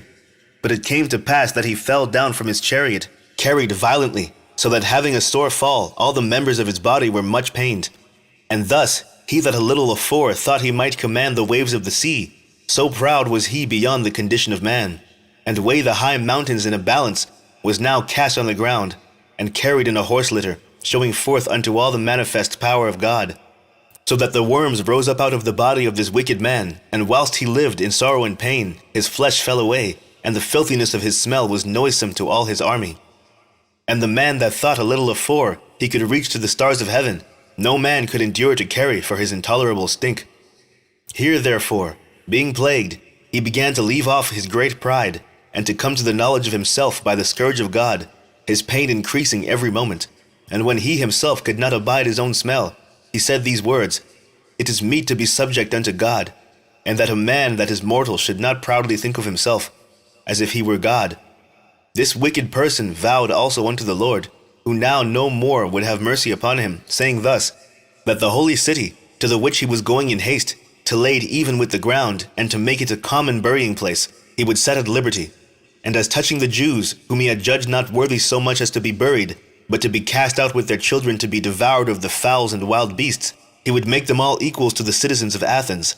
But it came to pass that he fell down from his chariot, carried violently, so that having a sore fall, all the members of his body were much pained. And thus, he that a little afore thought he might command the waves of the sea, so proud was he beyond the condition of man, and weigh the high mountains in a balance, was now cast on the ground, and carried in a horse litter, showing forth unto all the manifest power of God. So that the worms rose up out of the body of this wicked man, and whilst he lived in sorrow and pain, his flesh fell away, and the filthiness of his smell was noisome to all his army. And the man that thought a little afore he could reach to the stars of heaven, no man could endure to carry for his intolerable stink. Here therefore, being plagued, he began to leave off his great pride, and to come to the knowledge of himself by the scourge of God, his pain increasing every moment. And when he himself could not abide his own smell, he said these words, It is meet to be subject unto God, and that a man that is mortal should not proudly think of himself, as if he were God. This wicked person vowed also unto the Lord, who now no more would have mercy upon him, saying thus, that the holy city, to the which he was going in haste, to lay it even with the ground, and to make it a common burying place, he would set at liberty. And as touching the Jews, whom he had judged not worthy so much as to be buried, but to be cast out with their children to be devoured of the fowls and wild beasts, he would make them all equals to the citizens of Athens.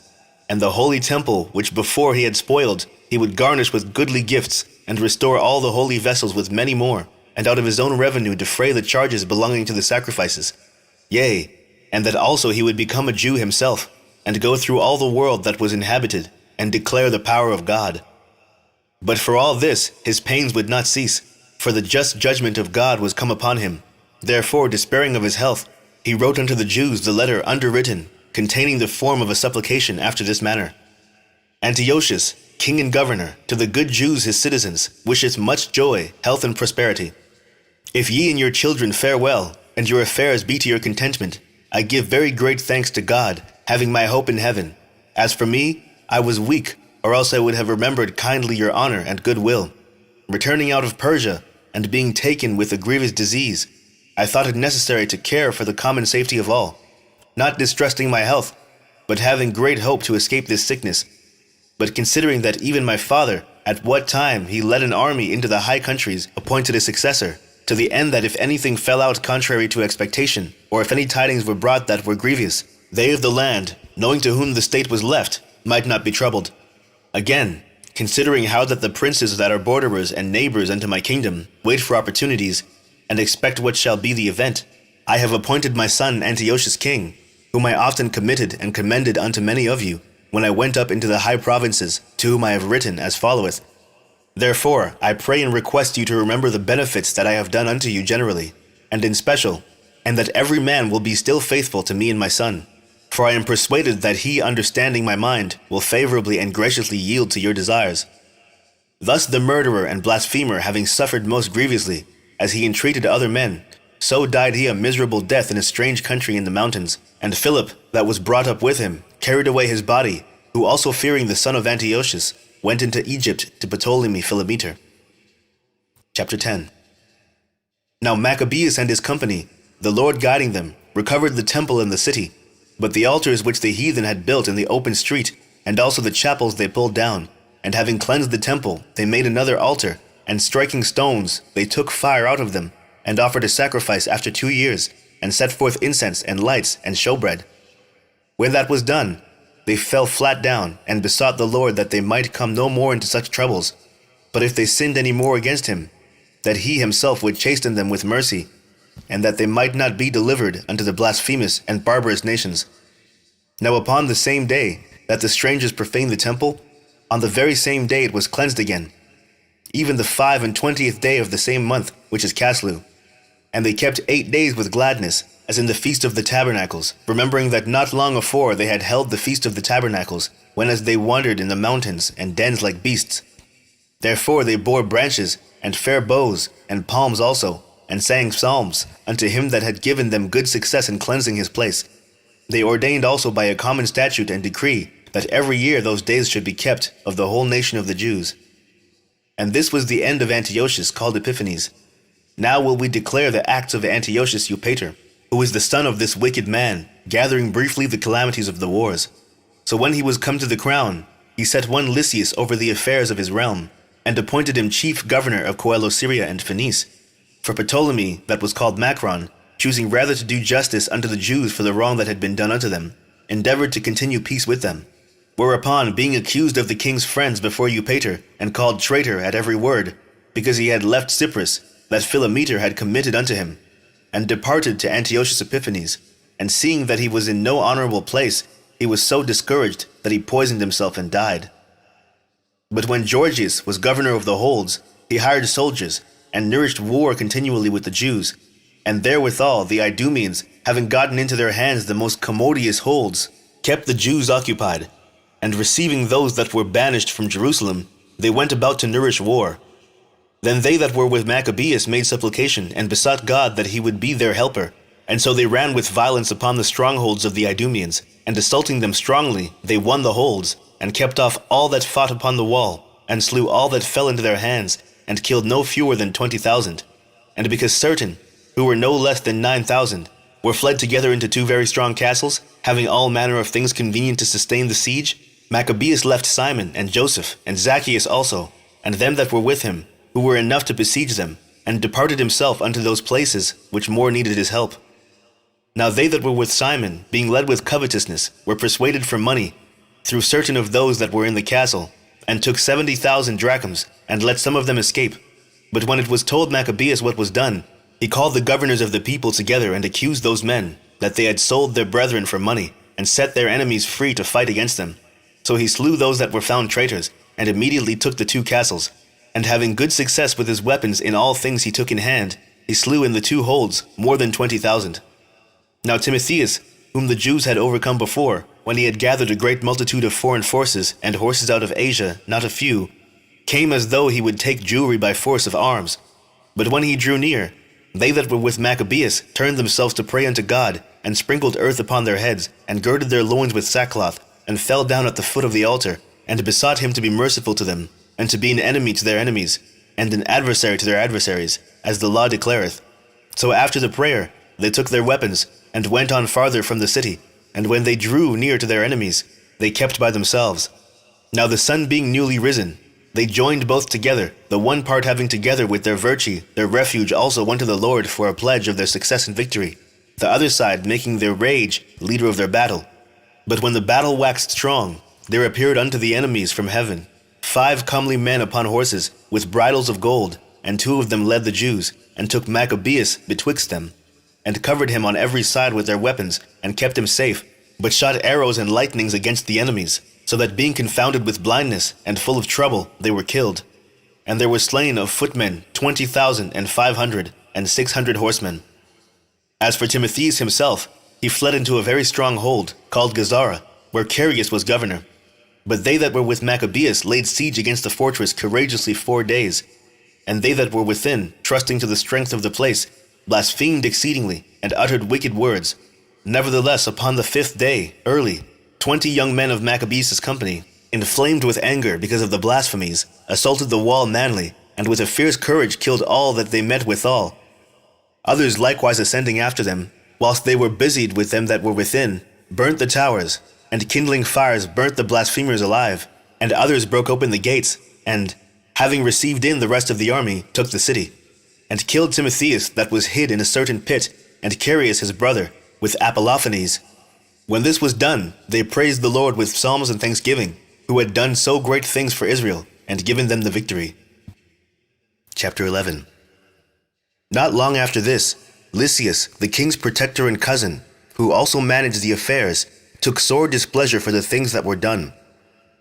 And the holy temple, which before he had spoiled, he would garnish with goodly gifts, and restore all the holy vessels with many more, and out of his own revenue defray the charges belonging to the sacrifices. Yea, and that also he would become a Jew himself, and go through all the world that was inhabited, and declare the power of God. But for all this his pains would not cease, for the just judgment of God was come upon him. Therefore, despairing of his health, he wrote unto the Jews the letter underwritten, containing the form of a supplication after this manner. Antiochus, king and governor, to the good Jews his citizens, wisheth much joy, health, and prosperity. If ye and your children fare well, and your affairs be to your contentment, I give very great thanks to God, having my hope in heaven. As for me, I was weak, or else I would have remembered kindly your honor and good will. Returning out of Persia, and being taken with a grievous disease, I thought it necessary to care for the common safety of all, not distrusting my health, but having great hope to escape this sickness. But considering that even my father, at what time he led an army into the high countries, appointed a successor, to the end that if anything fell out contrary to expectation, or if any tidings were brought that were grievous, they of the land, knowing to whom the state was left, might not be troubled. Again, considering how that the princes that are borderers and neighbors unto my kingdom wait for opportunities, and expect what shall be the event, I have appointed my son Antiochus king, whom I often committed and commended unto many of you, when I went up into the high provinces, to whom I have written as followeth. Therefore, I pray and request you to remember the benefits that I have done unto you generally, and in special, and that every man will be still faithful to me and my son. For I am persuaded that he, understanding my mind, will favorably and graciously yield to your desires. Thus the murderer and blasphemer having suffered most grievously, as he entreated other men, so died he a miserable death in a strange country in the mountains. And Philip, that was brought up with him, carried away his body, who also fearing the son of Antiochus, went into Egypt to Ptolemy Philometor. Chapter 10. Now Maccabees and his company, the Lord guiding them, recovered the temple and the city, but the altars which the heathen had built in the open street, and also the chapels they pulled down, and having cleansed the temple, they made another altar, and striking stones, they took fire out of them, and offered a sacrifice after 2 years, and set forth incense and lights and showbread. When that was done, they fell flat down, and besought the Lord that they might come no more into such troubles, but if they sinned any more against him, that he himself would chasten them with mercy, and that they might not be delivered unto the blasphemous and barbarous nations. Now upon the same day that the strangers profaned the temple, on the very same day it was cleansed again, even the 25th day of the same month, which is Caslu. And they kept 8 days with gladness, as in the Feast of the Tabernacles, remembering that not long afore they had held the Feast of the Tabernacles, when as they wandered in the mountains and dens like beasts. Therefore they bore branches, and fair boughs, and palms also, and sang psalms unto him that had given them good success in cleansing his place. They ordained also by a common statute and decree that every year those days should be kept of the whole nation of the Jews. And this was the end of Antiochus, called Epiphanes. Now will we declare the acts of Antiochus Eupator, who is the son of this wicked man, gathering briefly the calamities of the wars. So when he was come to the crown, he set one Lysias over the affairs of his realm, and appointed him chief governor of Coelo Syria and Phoenice. For Ptolemy, that was called Macron, choosing rather to do justice unto the Jews for the wrong that had been done unto them, endeavored to continue peace with them. Whereupon, being accused of the king's friends before Eupator, and called traitor at every word, because he had left Cyprus, that Philometor had committed unto him, and departed to Antiochus Epiphanes, and seeing that he was in no honorable place, he was so discouraged that he poisoned himself and died. But when Georgius was governor of the holds, he hired soldiers, and nourished war continually with the Jews, and therewithal the Idumeans, having gotten into their hands the most commodious holds, kept the Jews occupied, and receiving those that were banished from Jerusalem, they went about to nourish war. Then they that were with Maccabeus made supplication, and besought God that he would be their helper. And so they ran with violence upon the strongholds of the Idumeans, and assaulting them strongly, they won the holds, and kept off all that fought upon the wall, and slew all that fell into their hands, and killed no fewer than 20,000. And because certain, who were no less than 9,000, were fled together into two very strong castles, having all manner of things convenient to sustain the siege, Maccabeus left Simon, and Joseph, and Zacchaeus also, and them that were with him, who were enough to besiege them, and departed himself unto those places which more needed his help. Now they that were with Simon, being led with covetousness, were persuaded for money, through certain of those that were in the castle, and took 70,000 drachms, and let some of them escape. But when it was told Maccabeus what was done, he called the governors of the people together, and accused those men, that they had sold their brethren for money, and set their enemies free to fight against them. So he slew those that were found traitors, and immediately took the two castles. And having good success with his weapons in all things he took in hand, he slew in the two holds more than 20,000. Now Timotheus, whom the Jews had overcome before, when he had gathered a great multitude of foreign forces, and horses out of Asia, not a few, came as though he would take Jewry by force of arms. But when he drew near, they that were with Maccabeus turned themselves to pray unto God, and sprinkled earth upon their heads, and girded their loins with sackcloth, and fell down at the foot of the altar, and besought him to be merciful to them, and to be an enemy to their enemies, and an adversary to their adversaries, as the law declareth. So after the prayer, they took their weapons, and went on farther from the city, and when they drew near to their enemies, they kept by themselves. Now the sun being newly risen, they joined both together, the one part having together with their virtue their refuge also unto the Lord for a pledge of their success and victory, the other side making their rage leader of their battle. But when the battle waxed strong, there appeared unto the enemies from heaven 5 comely men upon horses, with bridles of gold, and 2 of them led the Jews, and took Maccabeus betwixt them, and covered him on every side with their weapons, and kept him safe, but shot arrows and lightnings against the enemies, so that being confounded with blindness, and full of trouble, they were killed. And there were slain of footmen 20,500, and 600 horsemen. As for Timotheus himself, he fled into a very strong hold, called Gazara, where Carius was governor. But they that were with Maccabeus laid siege against the fortress courageously 4 days. And they that were within, trusting to the strength of the place, blasphemed exceedingly, and uttered wicked words. Nevertheless, upon the 5th day, early, 20 young men of Maccabeus' company, inflamed with anger because of the blasphemies, assaulted the wall manly, and with a fierce courage killed all that they met withal. Others likewise ascending after them, whilst they were busied with them that were within, burnt the towers, and kindling fires burnt the blasphemers alive, and others broke open the gates, and, having received in the rest of the army, took the city, and killed Timotheus that was hid in a certain pit, and Carius his brother, with Apollophanes. When this was done, they praised the Lord with psalms and thanksgiving, who had done so great things for Israel, and given them the victory. Chapter 11. Not long after this, Lysias, the king's protector and cousin, who also managed the affairs, took sore displeasure for the things that were done.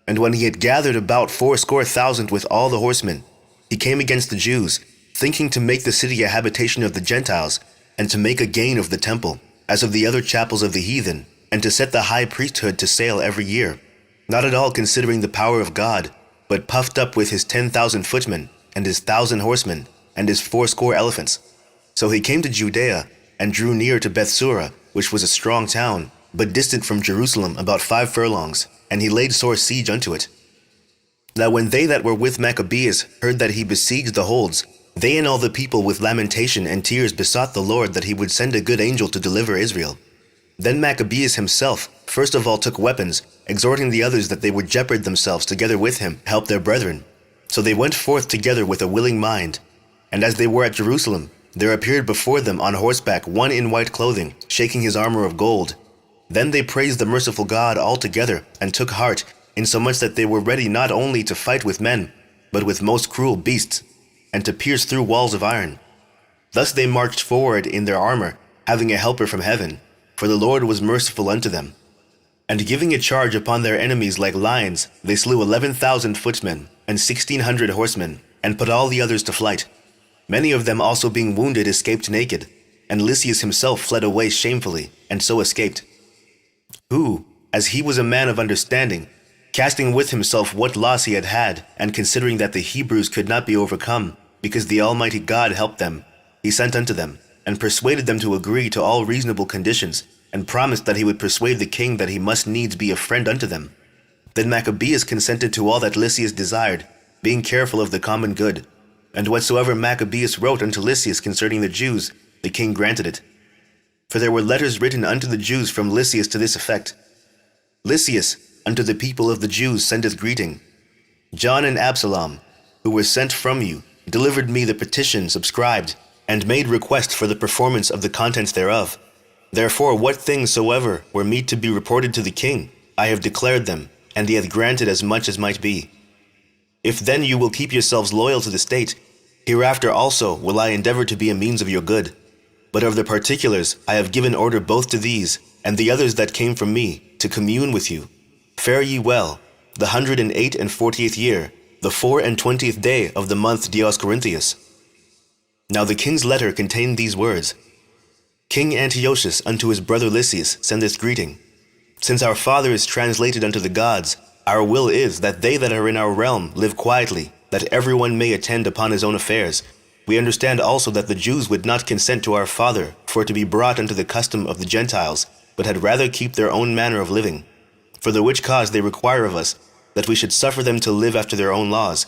And when he had gathered about 80,000 with all the horsemen, he came against the Jews, thinking to make the city a habitation of the Gentiles, and to make a gain of the temple, as of the other chapels of the heathen, and to set the high priesthood to sale every year, not at all considering the power of God, but puffed up with his 10,000 footmen, and his 1,000 horsemen, and his 80 elephants. So he came to Judea, and drew near to Bethsura, which was a strong town, but distant from Jerusalem about 5 furlongs, and he laid sore siege unto it. Now when they that were with Maccabeus heard that he besieged the holds, they and all the people with lamentation and tears besought the Lord that he would send a good angel to deliver Israel. Then Maccabeus himself first of all took weapons, exhorting the others that they would jeopard themselves together with him to help their brethren. So they went forth together with a willing mind. And as they were at Jerusalem, there appeared before them on horseback one in white clothing, shaking his armor of gold. Then they praised the merciful God all together, and took heart, insomuch that they were ready not only to fight with men, but with most cruel beasts, and to pierce through walls of iron. Thus they marched forward in their armor, having a helper from heaven, for the Lord was merciful unto them. And giving a charge upon their enemies like lions, they slew 11,000 footmen, and 1,600 horsemen, and put all the others to flight. Many of them also being wounded escaped naked, and Lysias himself fled away shamefully, and so escaped. Who, as he was a man of understanding, casting with himself what loss he had had, and considering that the Hebrews could not be overcome, because the Almighty God helped them, he sent unto them, and persuaded them to agree to all reasonable conditions, and promised that he would persuade the king that he must needs be a friend unto them. Then Maccabeus consented to all that Lysias desired, being careful of the common good. And whatsoever Maccabeus wrote unto Lysias concerning the Jews, the king granted it. For there were letters written unto the Jews from Lysias to this effect: Lysias unto the people of the Jews sendeth greeting. John and Absalom, who were sent from you, delivered me the petition subscribed, and made request for the performance of the contents thereof. Therefore what things soever were meet to be reported to the king, I have declared them, and he hath granted as much as might be. If then you will keep yourselves loyal to the state, hereafter also will I endeavor to be a means of your good. But of the particulars I have given order both to these, and the others that came from me, to commune with you. Fare ye well, the 148th year, the 24th day of the month Dioscorinthius. Now the king's letter contained these words: King Antiochus unto his brother Lysias sendeth greeting. Since our father is translated unto the gods, our will is that they that are in our realm live quietly, that everyone may attend upon his own affairs. We understand also that the Jews would not consent to our father for to be brought unto the custom of the Gentiles, but had rather keep their own manner of living. For the which cause they require of us that we should suffer them to live after their own laws.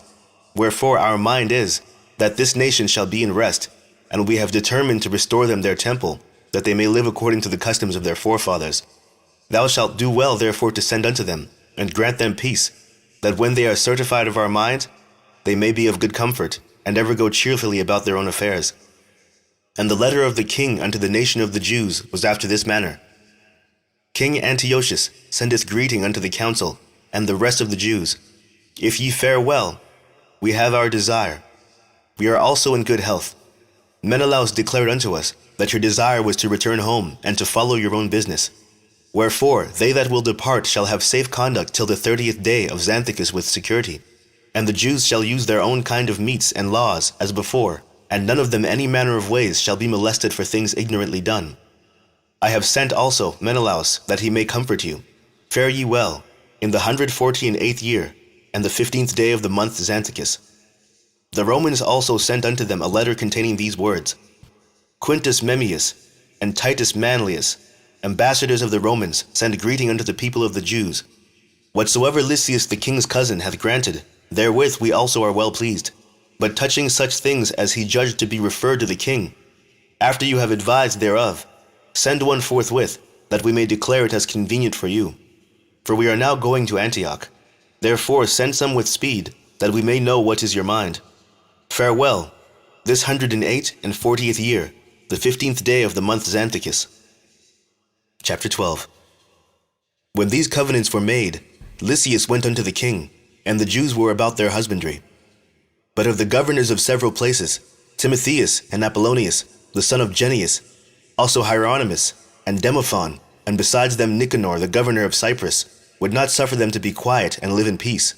Wherefore our mind is that this nation shall be in rest, and we have determined to restore them their temple, that they may live according to the customs of their forefathers. Thou shalt do well therefore to send unto them, and grant them peace, that when they are certified of our mind, they may be of good comfort, and ever go cheerfully about their own affairs. And the letter of the king unto the nation of the Jews was after this manner: King Antiochus sendeth greeting unto the council, and the rest of the Jews. If ye fare well, we have our desire. We are also in good health. Menelaus declared unto us that your desire was to return home, and to follow your own business. Wherefore they that will depart shall have safe conduct till the 30th day of Xanthicus with security. And the Jews shall use their own kind of meats and laws, as before, and none of them any manner of ways shall be molested for things ignorantly done. I have sent also Menelaus, that he may comfort you. Fare ye well, in the 148th year, and the 15th day of the month Xanthicus. The Romans also sent unto them a letter containing these words: Quintus Memmius and Titus Manlius, ambassadors of the Romans, send greeting unto the people of the Jews. Whatsoever Lysias the king's cousin hath granted, therewith we also are well pleased. But touching such things as he judged to be referred to the king, after you have advised thereof, send one forthwith, that we may declare it as convenient for you. For we are now going to Antioch. Therefore send some with speed, that we may know what is your mind. Farewell, this 148th year, the 15th day of the month Xanthicus. Chapter 12. When these covenants were made, Lysias went unto the king, and the Jews were about their husbandry. But of the governors of several places, Timotheus and Apollonius, the son of Genneus, also Hieronymus and Demophon, and besides them Nicanor, the governor of Cyprus, would not suffer them to be quiet and live in peace.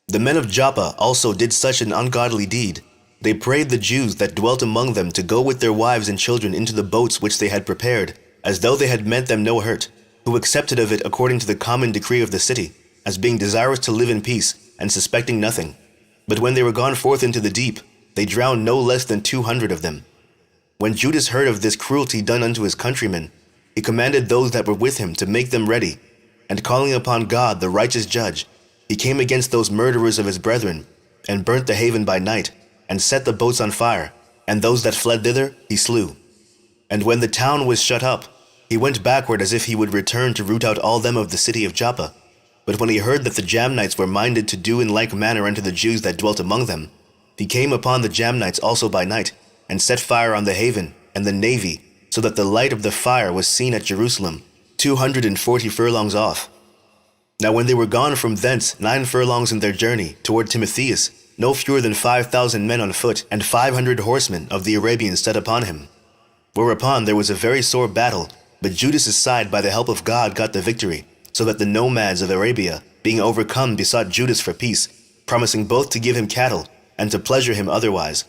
The men of Joppa also did such an ungodly deed. They prayed the Jews that dwelt among them to go with their wives and children into the boats which they had prepared, as though they had meant them no hurt, who accepted of it according to the common decree of the city, as being desirous to live in peace, and suspecting nothing. But when they were gone forth into the deep, they drowned no less than 200 of them. When Judas heard of this cruelty done unto his countrymen, he commanded those that were with him to make them ready, and calling upon God the righteous judge, he came against those murderers of his brethren, and burnt the haven by night, and set the boats on fire, and those that fled thither he slew. And when the town was shut up, he went backward as if he would return to root out all them of the city of Joppa. But when he heard that the Jamnites were minded to do in like manner unto the Jews that dwelt among them, he came upon the Jamnites also by night, and set fire on the haven and the navy, so that the light of the fire was seen at Jerusalem, 240 furlongs off. Now when they were gone from thence 9 furlongs in their journey toward Timotheus, no fewer than 5,000 men on foot, and 500 horsemen of the Arabians set upon him. Whereupon there was a very sore battle, but Judas's side by the help of God got the victory, so that the nomads of Arabia, being overcome, besought Judas for peace, promising both to give him cattle, and to pleasure him otherwise.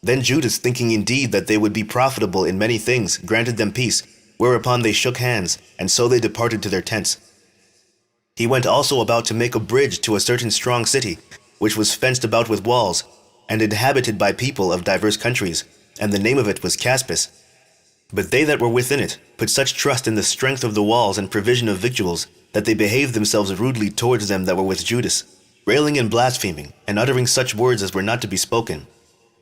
Then Judas, thinking indeed that they would be profitable in many things, granted them peace, whereupon they shook hands, and so they departed to their tents. He went also about to make a bridge to a certain strong city, which was fenced about with walls, and inhabited by people of divers countries, and the name of it was Caspis. But they that were within it put such trust in the strength of the walls and provision of victuals, that they behaved themselves rudely towards them that were with Judas, railing and blaspheming, and uttering such words as were not to be spoken.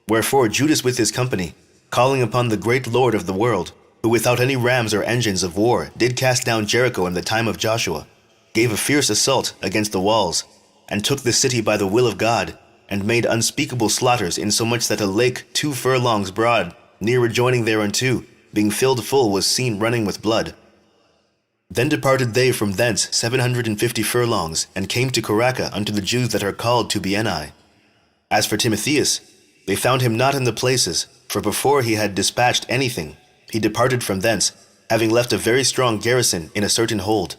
Wherefore Judas with his company, calling upon the great Lord of the world, who without any rams or engines of war did cast down Jericho in the time of Joshua, gave a fierce assault against the walls, and took the city by the will of God, and made unspeakable slaughters, insomuch that a lake 2 furlongs broad, near adjoining thereunto, being filled full, was seen running with blood. Then departed they from thence 750 furlongs, and came to Caracca unto the Jews that are called to Bienai. As for Timotheus, they found him not in the places, for before he had dispatched anything, he departed from thence, having left a very strong garrison in a certain hold.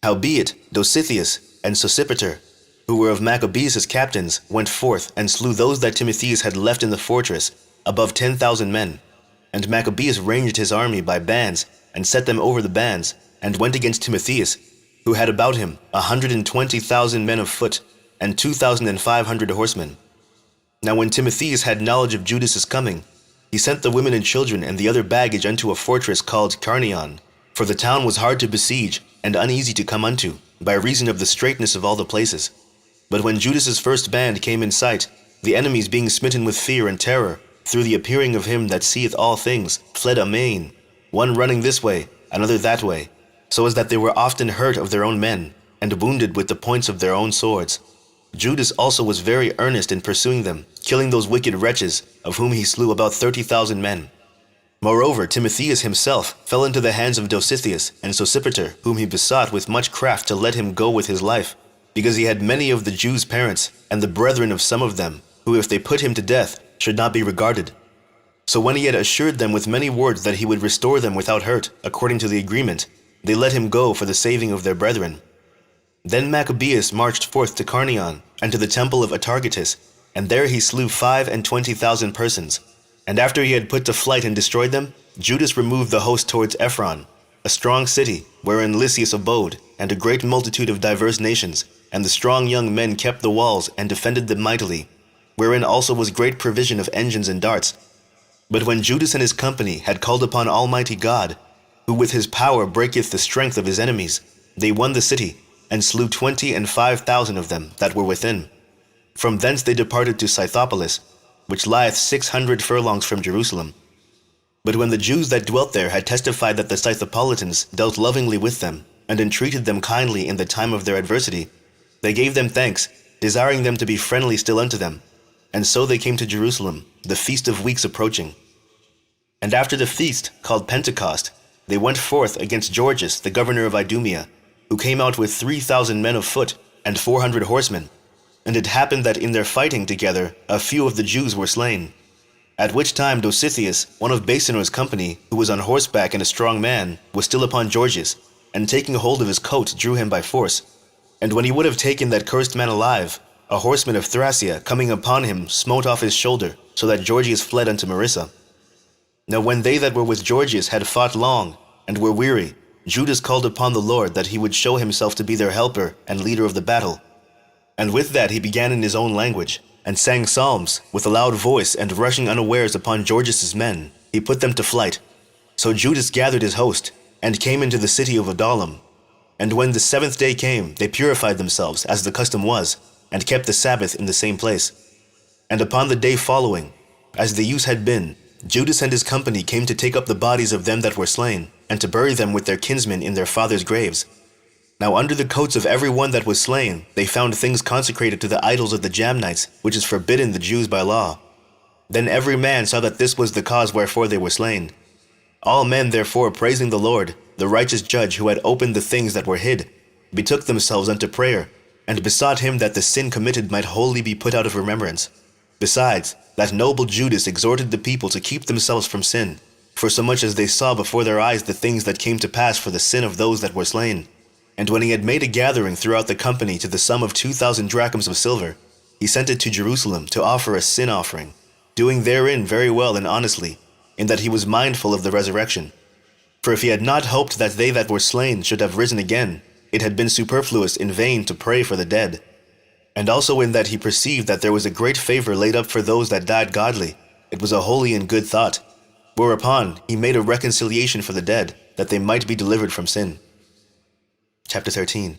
Howbeit, Dositheus and Sosipater, who were of Maccabees his captains, went forth, and slew those that Timotheus had left in the fortress, above 10,000 men. And Maccabees ranged his army by bands, and set them over the bands, and went against Timotheus, who had about him 120,000 men of foot, and 2,500 horsemen. Now when Timotheus had knowledge of Judas's coming, he sent the women and children and the other baggage unto a fortress called Carnion, for the town was hard to besiege, and uneasy to come unto, by reason of the straitness of all the places. But when Judas's first band came in sight, the enemies being smitten with fear and terror, through the appearing of him that seeth all things, fled amain, one running this way, another that way, so as that they were often hurt of their own men, and wounded with the points of their own swords. Judas also was very earnest in pursuing them, killing those wicked wretches, of whom he slew about 30,000 men. Moreover, Timotheus himself fell into the hands of Dositheus and Sosipater, whom he besought with much craft to let him go with his life, because he had many of the Jews' parents, and the brethren of some of them, who if they put him to death, should not be regarded. So when he had assured them with many words that he would restore them without hurt, according to the agreement, they let him go for the saving of their brethren. Then Maccabeus marched forth to Carnion, and to the temple of Atargatis, and there he slew 25,000 persons. And after he had put to flight and destroyed them, Judas removed the host towards Ephron, a strong city, wherein Lysias abode, and a great multitude of diverse nations, and the strong young men kept the walls, and defended them mightily, wherein also was great provision of engines and darts. But when Judas and his company had called upon Almighty God, who with his power breaketh the strength of his enemies, they won the city, and slew 25,000 of them that were within. From thence they departed to Scythopolis, which lieth 600 furlongs from Jerusalem. But when the Jews that dwelt there had testified that the Scythopolitans dealt lovingly with them, and entreated them kindly in the time of their adversity, they gave them thanks, desiring them to be friendly still unto them. And so they came to Jerusalem, the feast of weeks approaching. And after the feast, called Pentecost, they went forth against Georgius, the governor of Idumea, who came out with 3,000 men of foot, and 400 horsemen. And it happened that in their fighting together, a few of the Jews were slain. At which time Dositheus, one of Basenor's company, who was on horseback and a strong man, was still upon Georgius, and taking hold of his coat drew him by force. And when he would have taken that cursed man alive, a horseman of Thracia, coming upon him, smote off his shoulder, so that Georgius fled unto Marissa. Now when they that were with Georgius had fought long, and were weary, Judas called upon the Lord that he would show himself to be their helper and leader of the battle. And with that he began in his own language, and sang psalms with a loud voice, and rushing unawares upon Georgius's men, he put them to flight. So Judas gathered his host, and came into the city of Adullam. And when the 7th day came, they purified themselves, as the custom was, and kept the Sabbath in the same place. And upon the day following, as the use had been, Judas and his company came to take up the bodies of them that were slain, and to bury them with their kinsmen in their fathers' graves. Now under the coats of every one that was slain, they found things consecrated to the idols of the Jamnites, which is forbidden the Jews by law. Then every man saw that this was the cause wherefore they were slain. All men therefore, praising the Lord, the righteous judge who had opened the things that were hid, betook themselves unto prayer, and besought him that the sin committed might wholly be put out of remembrance. Besides, that noble Judas exhorted the people to keep themselves from sin, for so much as they saw before their eyes the things that came to pass for the sin of those that were slain. And when he had made a gathering throughout the company to the sum of 2,000 drachms of silver, he sent it to Jerusalem to offer a sin offering, doing therein very well and honestly, in that he was mindful of the resurrection. For if he had not hoped that they that were slain should have risen again, it had been superfluous in vain to pray for the dead. And also in that he perceived that there was a great favor laid up for those that died godly, it was a holy and good thought. Whereupon he made a reconciliation for the dead, that they might be delivered from sin. Chapter 13.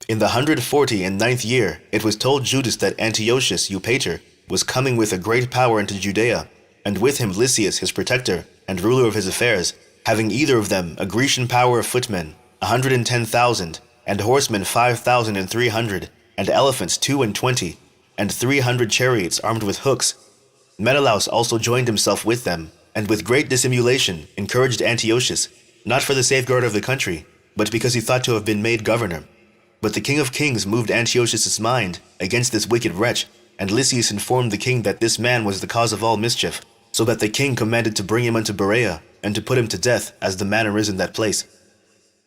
In the 149th year, it was told Judas that Antiochus Eupator was coming with a great power into Judea, and with him Lysias his protector, and ruler of his affairs, having either of them a Grecian power of footmen, 110,000, and horsemen 5,300, and elephants 22, and 300 chariots armed with hooks. Menelaus also joined himself with them, and with great dissimulation encouraged Antiochus, not for the safeguard of the country, but because he thought to have been made governor. But the king of kings moved Antiochus' mind against this wicked wretch, and Lysias informed the king that this man was the cause of all mischief, so that the king commanded to bring him unto Berea, and to put him to death, as the manner is in that place.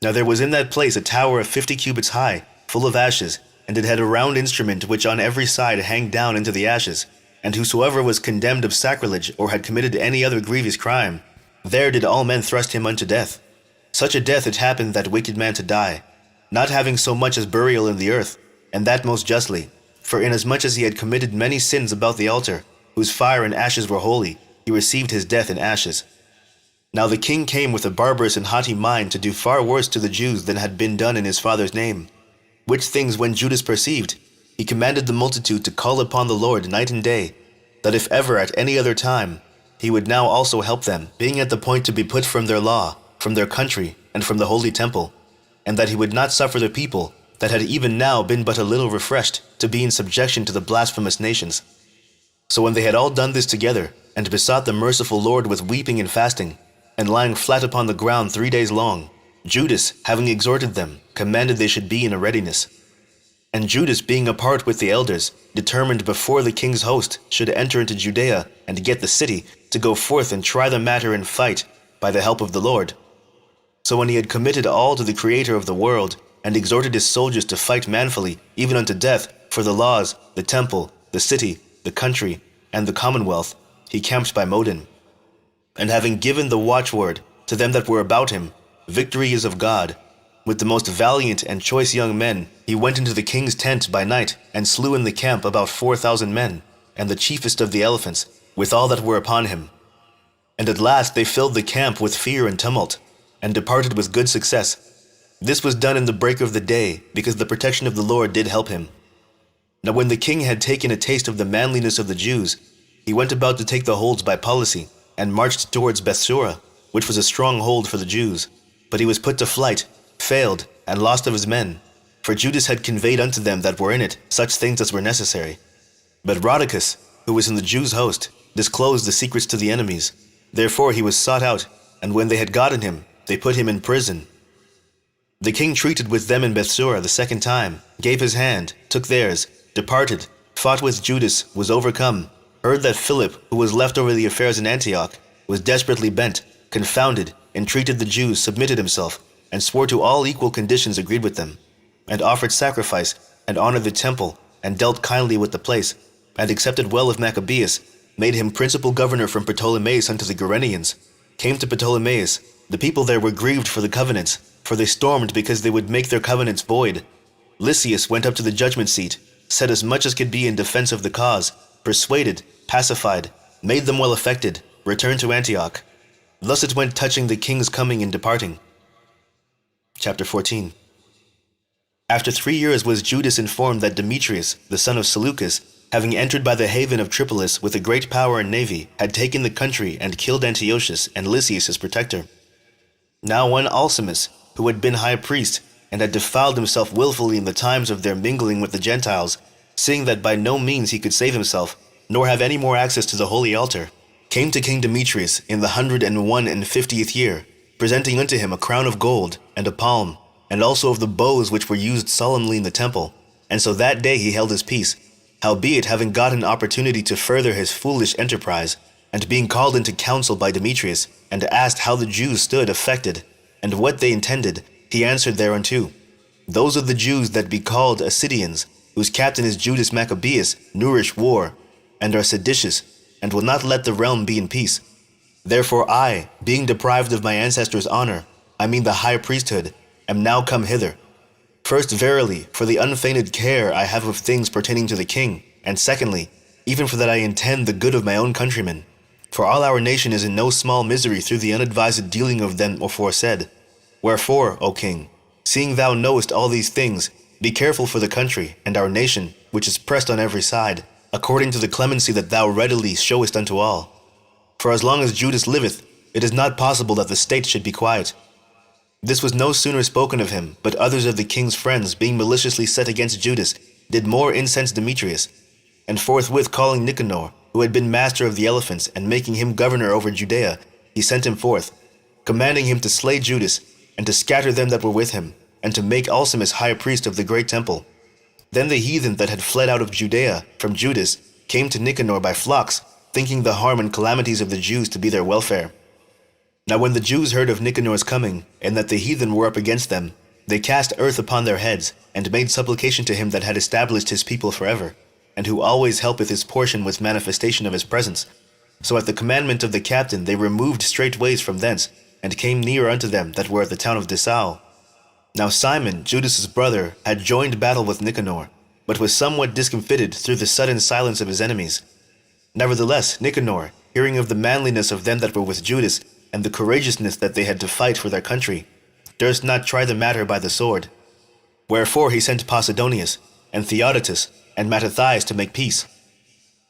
Now there was in that place a tower of 50 cubits high, full of ashes, and it had a round instrument which on every side hanged down into the ashes, and whosoever was condemned of sacrilege or had committed any other grievous crime, there did all men thrust him unto death. Such a death it happened that wicked man to die, not having so much as burial in the earth, and that most justly, for inasmuch as he had committed many sins about the altar, whose fire and ashes were holy, he received his death in ashes. Now the king came with a barbarous and haughty mind to do far worse to the Jews than had been done in his father's name. Which things when Judas perceived, he commanded the multitude to call upon the Lord night and day, that if ever at any other time, he would now also help them, being at the point to be put from their law, from their country, and from the holy temple, and that he would not suffer the people, that had even now been but a little refreshed, to be in subjection to the blasphemous nations. So when they had all done this together, and besought the merciful Lord with weeping and fasting, and lying flat upon the ground 3 days long, Judas, having exhorted them, commanded they should be in a readiness. And Judas, being apart with the elders, determined before the king's host should enter into Judea and get the city, to go forth and try the matter in fight, by the help of the Lord. So when he had committed all to the Creator of the world, and exhorted his soldiers to fight manfully, even unto death, for the laws, the temple, the city, the country, and the commonwealth, he camped by Modin. And having given the watchword to them that were about him, victory is of God, with the most valiant and choice young men, he went into the king's tent by night, and slew in the camp about 4,000 men, and the chiefest of the elephants, with all that were upon him. And at last they filled the camp with fear and tumult, and departed with good success. This was done in the break of the day, because the protection of the Lord did help him. Now when the king had taken a taste of the manliness of the Jews, he went about to take the holds by policy, and marched towards Bethsura, which was a strong hold for the Jews. But he was put to flight, failed, and lost of his men, for Judas had conveyed unto them that were in it such things as were necessary. But Rhodicus, who was in the Jews' host, disclosed the secrets to the enemies. Therefore he was sought out, and when they had gotten him, they put him in prison. The king treated with them in Bethsura the second time, gave his hand, took theirs, departed, fought with Judas, was overcome, heard that Philip, who was left over the affairs in Antioch, was desperately bent, confounded, entreated the Jews, submitted himself, and swore to all equal conditions agreed with them, and offered sacrifice, and honored the temple, and dealt kindly with the place, and accepted well of Maccabeus, made him principal governor from Ptolemais unto the Gerenians, came to Ptolemais. The people there were grieved for the covenants, for they stormed because they would make their covenants void. Lysias went up to the judgment seat, said as much as could be in defense of the cause, persuaded, pacified, made them well affected, returned to Antioch. Thus it went touching the king's coming and departing. Chapter 14. After 3 years was Judas informed that Demetrius, the son of Seleucus, having entered by the haven of Tripolis with a great power and navy, had taken the country and killed Antiochus and Lysias his protector. Now one Alcimus, who had been high priest, and had defiled himself willfully in the times of their mingling with the Gentiles, seeing that by no means he could save himself, nor have any more access to the holy altar, came to King Demetrius in the 151st year, presenting unto him a crown of gold, and a palm, and also of the bows which were used solemnly in the temple. And so that day he held his peace, howbeit having got an opportunity to further his foolish enterprise, and being called into council by Demetrius, and asked how the Jews stood affected, and what they intended, he answered thereunto, Those of the Jews that be called Assyrians, whose captain is Judas Maccabeus, nourish war, and are seditious, and will not let the realm be in peace. Therefore I, being deprived of my ancestors' honor, I mean the high priesthood, am now come hither. First, verily, for the unfeigned care I have of things pertaining to the king, and secondly, even for that I intend the good of my own countrymen. For all our nation is in no small misery through the unadvised dealing of them aforesaid. Wherefore, O king, seeing thou knowest all these things, be careful for the country and our nation, which is pressed on every side, according to the clemency that thou readily showest unto all. For as long as Judas liveth, it is not possible that the state should be quiet. This was no sooner spoken of him, but others of the king's friends, being maliciously set against Judas, did more incense Demetrius, and forthwith calling Nicanor, who had been master of the elephants, and making him governor over Judea, he sent him forth, commanding him to slay Judas, and to scatter them that were with him, and to make Alcimus high priest of the great temple. Then the heathen that had fled out of Judea from Judas came to Nicanor by flocks, thinking the harm and calamities of the Jews to be their welfare. Now when the Jews heard of Nicanor's coming, and that the heathen were up against them, they cast earth upon their heads, and made supplication to him that had established his people forever, and who always helpeth his portion with manifestation of his presence. So at the commandment of the captain they removed straightways from thence, and came near unto them that were at the town of DADA. Now Simon, Judas's brother, had joined battle with Nicanor, but was somewhat discomfited through the sudden silence of his enemies. Nevertheless, Nicanor, hearing of the manliness of them that were with Judas, and the courageousness that they had to fight for their country, durst not try the matter by the sword. Wherefore he sent Posidonius, and Theodotus, and Mattathias to make peace.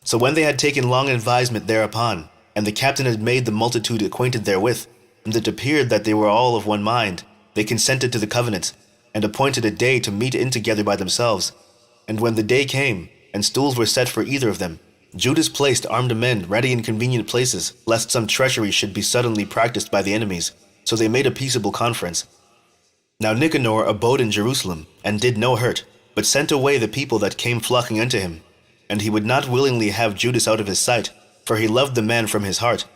So when they had taken long advisement thereupon, and the captain had made the multitude acquainted therewith, and it appeared that they were all of one mind, they consented to the covenant, and appointed a day to meet in together by themselves. And when the day came, and stools were set for either of them, Judas placed armed men ready in convenient places, lest some treachery should be suddenly practiced by the enemies. So they made a peaceable conference. Now Nicanor abode in Jerusalem, and did no hurt, but sent away the people that came flocking unto him. And he would not willingly have Judas out of his sight, for he loved the man from his heart.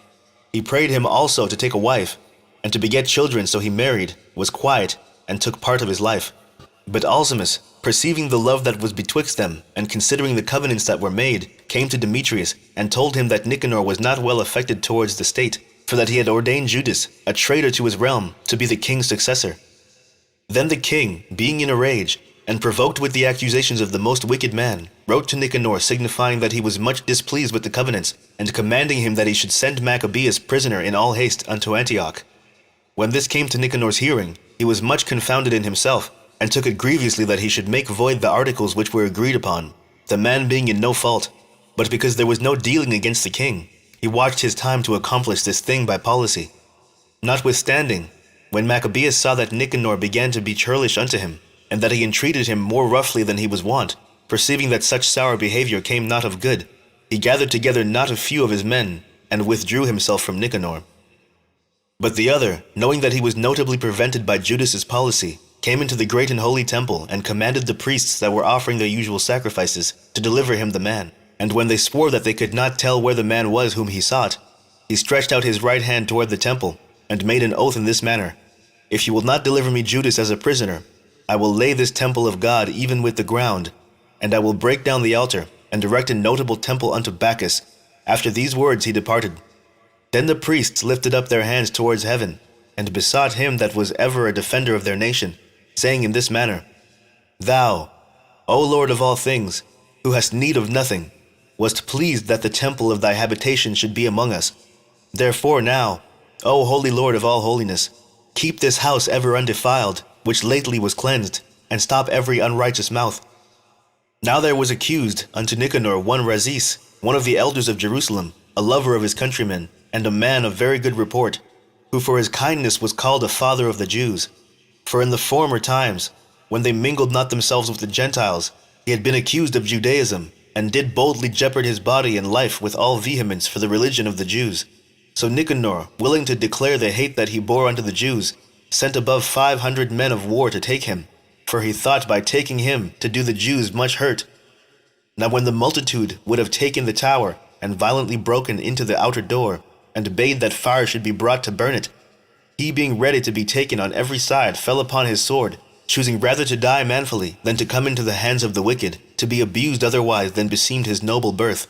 He prayed him also to take a wife, and to beget children, so he married, was quiet, and took part of his life. But Alcimus, perceiving the love that was betwixt them, and considering the covenants that were made, came to Demetrius, and told him that Nicanor was not well affected towards the state, for that he had ordained Judas, a traitor to his realm, to be the king's successor. Then the king, being in a rage, and provoked with the accusations of the most wicked man, wrote to Nicanor, signifying that he was much displeased with the covenants, and commanding him that he should send Maccabeus prisoner in all haste unto Antioch. When this came to Nicanor's hearing, he was much confounded in himself, and took it grievously that he should make void the articles which were agreed upon, the man being in no fault, but because there was no dealing against the king, he watched his time to accomplish this thing by policy. Notwithstanding, when Maccabeus saw that Nicanor began to be churlish unto him, and that he entreated him more roughly than he was wont, perceiving that such sour behavior came not of good, he gathered together not a few of his men, and withdrew himself from Nicanor. But the other, knowing that he was notably prevented by Judas's policy, came into the great and holy temple, and commanded the priests that were offering their usual sacrifices to deliver him the man. And when they swore that they could not tell where the man was whom he sought, he stretched out his right hand toward the temple, and made an oath in this manner: If you will not deliver me Judas as a prisoner, I will lay this temple of God even with the ground, and I will break down the altar, and erect a notable temple unto Bacchus. After these words he departed. Then the priests lifted up their hands towards heaven, and besought him that was ever a defender of their nation, saying in this manner: Thou, O Lord of all things, who hast need of nothing, wast pleased that the temple of thy habitation should be among us. Therefore now, O holy Lord of all holiness, keep this house ever undefiled, which lately was cleansed, and stop every unrighteous mouth. Now there was accused unto Nicanor one Razis, one of the elders of Jerusalem, a lover of his countrymen, and a man of very good report, who for his kindness was called a father of the Jews. For in the former times, when they mingled not themselves with the Gentiles, he had been accused of Judaism, and did boldly jeopard his body and life with all vehemence for the religion of the Jews. So Nicanor, willing to declare the hate that he bore unto the Jews, sent above 500 men of war to take him, for he thought by taking him to do the Jews much hurt. Now when the multitude would have taken the tower, and violently broken into the outer door, and bade that fire should be brought to burn it, he being ready to be taken on every side fell upon his sword, choosing rather to die manfully than to come into the hands of the wicked, to be abused otherwise than beseemed his noble birth.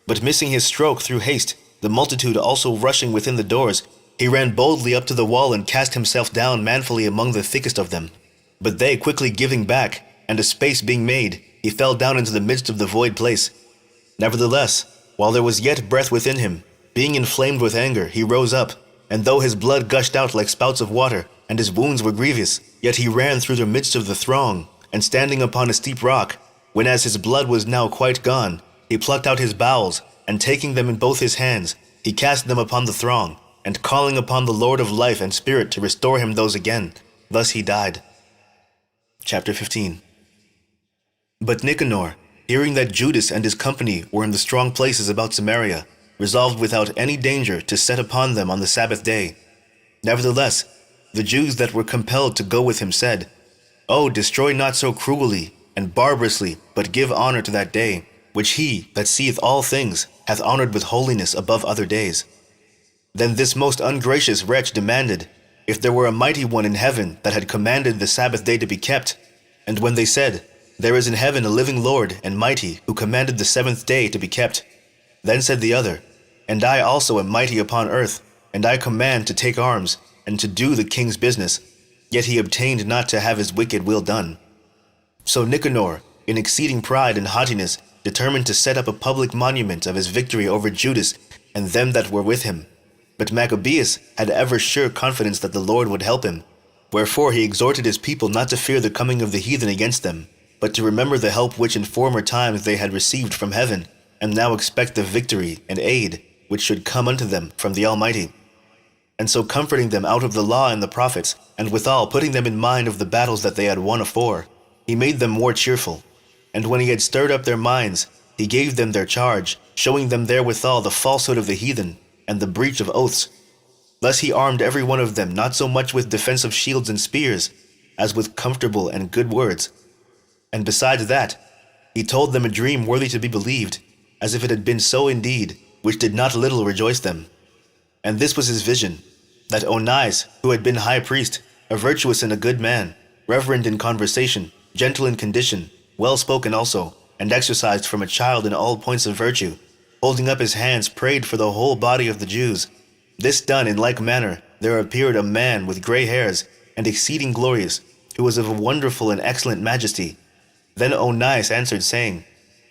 But missing his stroke through haste, the multitude also rushing within the doors, he ran boldly up to the wall and cast himself down manfully among the thickest of them. But they quickly giving back, and a space being made, he fell down into the midst of the void place. Nevertheless, while there was yet breath within him, being inflamed with anger, he rose up, and though his blood gushed out like spouts of water, and his wounds were grievous, yet he ran through the midst of the throng, and standing upon a steep rock, when as his blood was now quite gone, he plucked out his bowels, and taking them in both his hands, he cast them upon the throng, and calling upon the Lord of life and spirit to restore him those again, thus he died. Chapter 15. But Nicanor, hearing that Judas and his company were in the strong places about Samaria, resolved without any danger to set upon them on the Sabbath day. Nevertheless, the Jews that were compelled to go with him said, O destroy not so cruelly and barbarously, but give honor to that day, which he that seeth all things hath honored with holiness above other days. Then this most ungracious wretch demanded, if there were a mighty one in heaven that had commanded the Sabbath day to be kept. And when they said, There is in heaven a living Lord and mighty, who commanded the seventh day to be kept. Then said the other, And I also am mighty upon earth, and I command to take arms, and to do the king's business. Yet he obtained not to have his wicked will done. So Nicanor, in exceeding pride and haughtiness, determined to set up a public monument of his victory over Judas and them that were with him. But Maccabeus had ever sure confidence that the Lord would help him. Wherefore he exhorted his people not to fear the coming of the heathen against them, but to remember the help which in former times they had received from heaven, and now expect the victory and aid which should come unto them from the Almighty. And so comforting them out of the law and the prophets, and withal putting them in mind of the battles that they had won afore, he made them more cheerful. And when he had stirred up their minds, he gave them their charge, showing them therewithal the falsehood of the heathen, and the breach of oaths. Thus he armed every one of them not so much with defensive shields and spears, as with comfortable and good words. And besides that, he told them a dream worthy to be believed, as if it had been so indeed, which did not little rejoice them. And this was his vision, that Onias, who had been high priest, a virtuous and a good man, reverend in conversation, gentle in condition, well spoken also, and exercised from a child in all points of virtue, holding up his hands, prayed for the whole body of the Jews. This done in like manner, there appeared a man with grey hairs, and exceeding glorious, who was of a wonderful and excellent majesty. Then Onias answered, saying,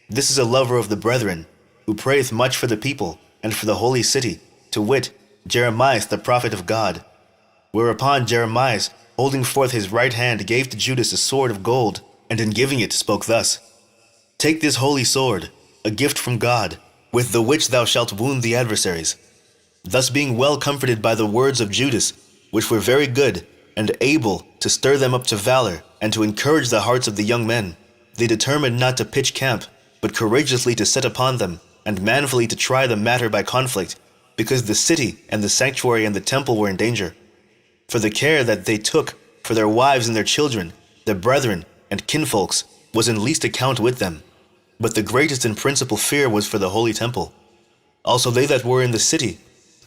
This is a lover of the brethren, who prayeth much for the people, and for the holy city, to wit, Jeremias the prophet of God. Whereupon Jeremias, holding forth his right hand, gave to Judas a sword of gold, and in giving it spoke thus, Take this holy sword, a gift from God, with the which thou shalt wound the adversaries. Thus being well comforted by the words of Judas, which were very good, and able to stir them up to valor, and to encourage the hearts of the young men, they determined not to pitch camp, but courageously to set upon them, and manfully to try the matter by conflict, because the city and the sanctuary and the temple were in danger. For the care that they took for their wives and their children, their brethren and kinfolks, was in least account with them. But the greatest and principal fear was for the holy temple. Also they that were in the city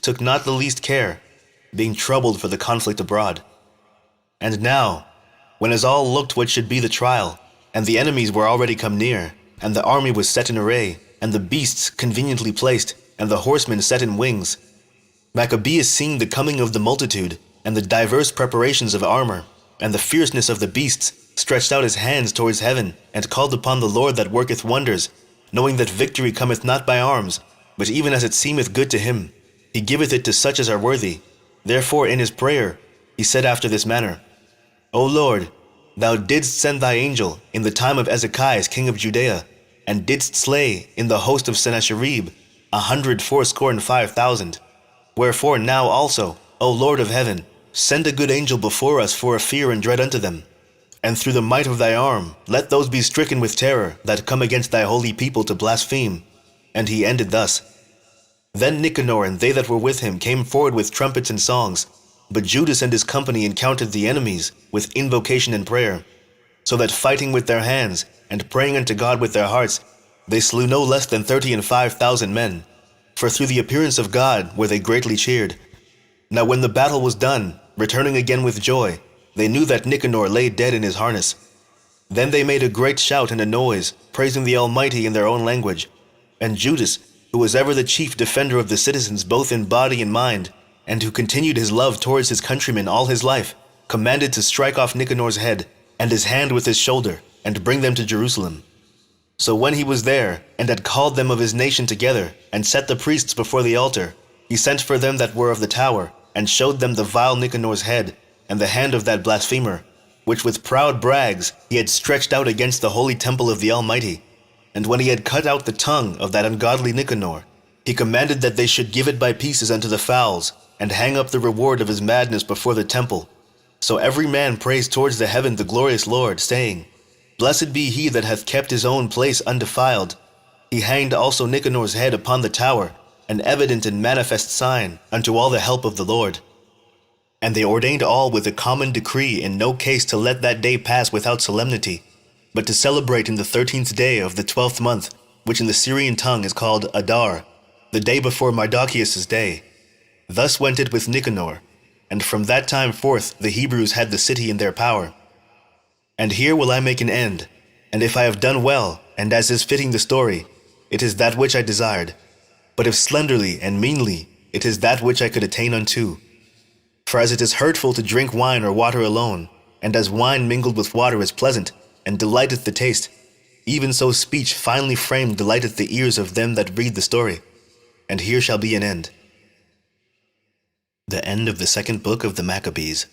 took not the least care, being troubled for the conflict abroad. And now, when as all looked what should be the trial, and the enemies were already come near, and the army was set in array, and the beasts conveniently placed, and the horsemen set in wings, Maccabeus, seeing the coming of the multitude, and the diverse preparations of armor, and the fierceness of the beasts, stretched out his hands towards heaven, and called upon the Lord that worketh wonders, knowing that victory cometh not by arms, but even as it seemeth good to him, he giveth it to such as are worthy. Therefore in his prayer he said after this manner, O Lord, thou didst send thy angel in the time of Ezekias king of Judea, and didst slay in the host of Sennacherib 185,000. Wherefore now also, O Lord of heaven, send a good angel before us for a fear and dread unto them. And through the might of thy arm, let those be stricken with terror that come against thy holy people to blaspheme. And he ended thus. Then Nicanor and they that were with him came forward with trumpets and songs, but Judas and his company encountered the enemies with invocation and prayer, so that fighting with their hands and praying unto God with their hearts, they slew no less than 35,000 men. For through the appearance of God were they greatly cheered. Now when the battle was done, returning again with joy, they knew that Nicanor lay dead in his harness. Then they made a great shout and a noise, praising the Almighty in their own language. And Judas, who was ever the chief defender of the citizens both in body and mind, and who continued his love towards his countrymen all his life, commanded to strike off Nicanor's head, and his hand with his shoulder, and bring them to Jerusalem. So when he was there, and had called them of his nation together, and set the priests before the altar, he sent for them that were of the tower, and showed them the vile Nicanor's head, and the hand of that blasphemer, which with proud brags he had stretched out against the holy temple of the Almighty. And when he had cut out the tongue of that ungodly Nicanor, he commanded that they should give it by pieces unto the fowls, and hang up the reward of his madness before the temple. So every man praised towards the heaven the glorious Lord, saying, Blessed be he that hath kept his own place undefiled. He hanged also Nicanor's head upon the tower, an evident and manifest sign unto all the help of the Lord. And they ordained all with a common decree in no case to let that day pass without solemnity, but to celebrate in the 13th day of the 12th month, which in the Syrian tongue is called Adar, the day before Mardocheus' day. Thus went it with Nicanor, and from that time forth the Hebrews had the city in their power. And here will I make an end, and if I have done well, and as is fitting the story, it is that which I desired. But if slenderly and meanly, it is that which I could attain unto. For as it is hurtful to drink wine or water alone, and as wine mingled with water is pleasant, and delighteth the taste, even so speech finely framed delighteth the ears of them that read the story. And here shall be an end. The end of the second book of the Maccabees.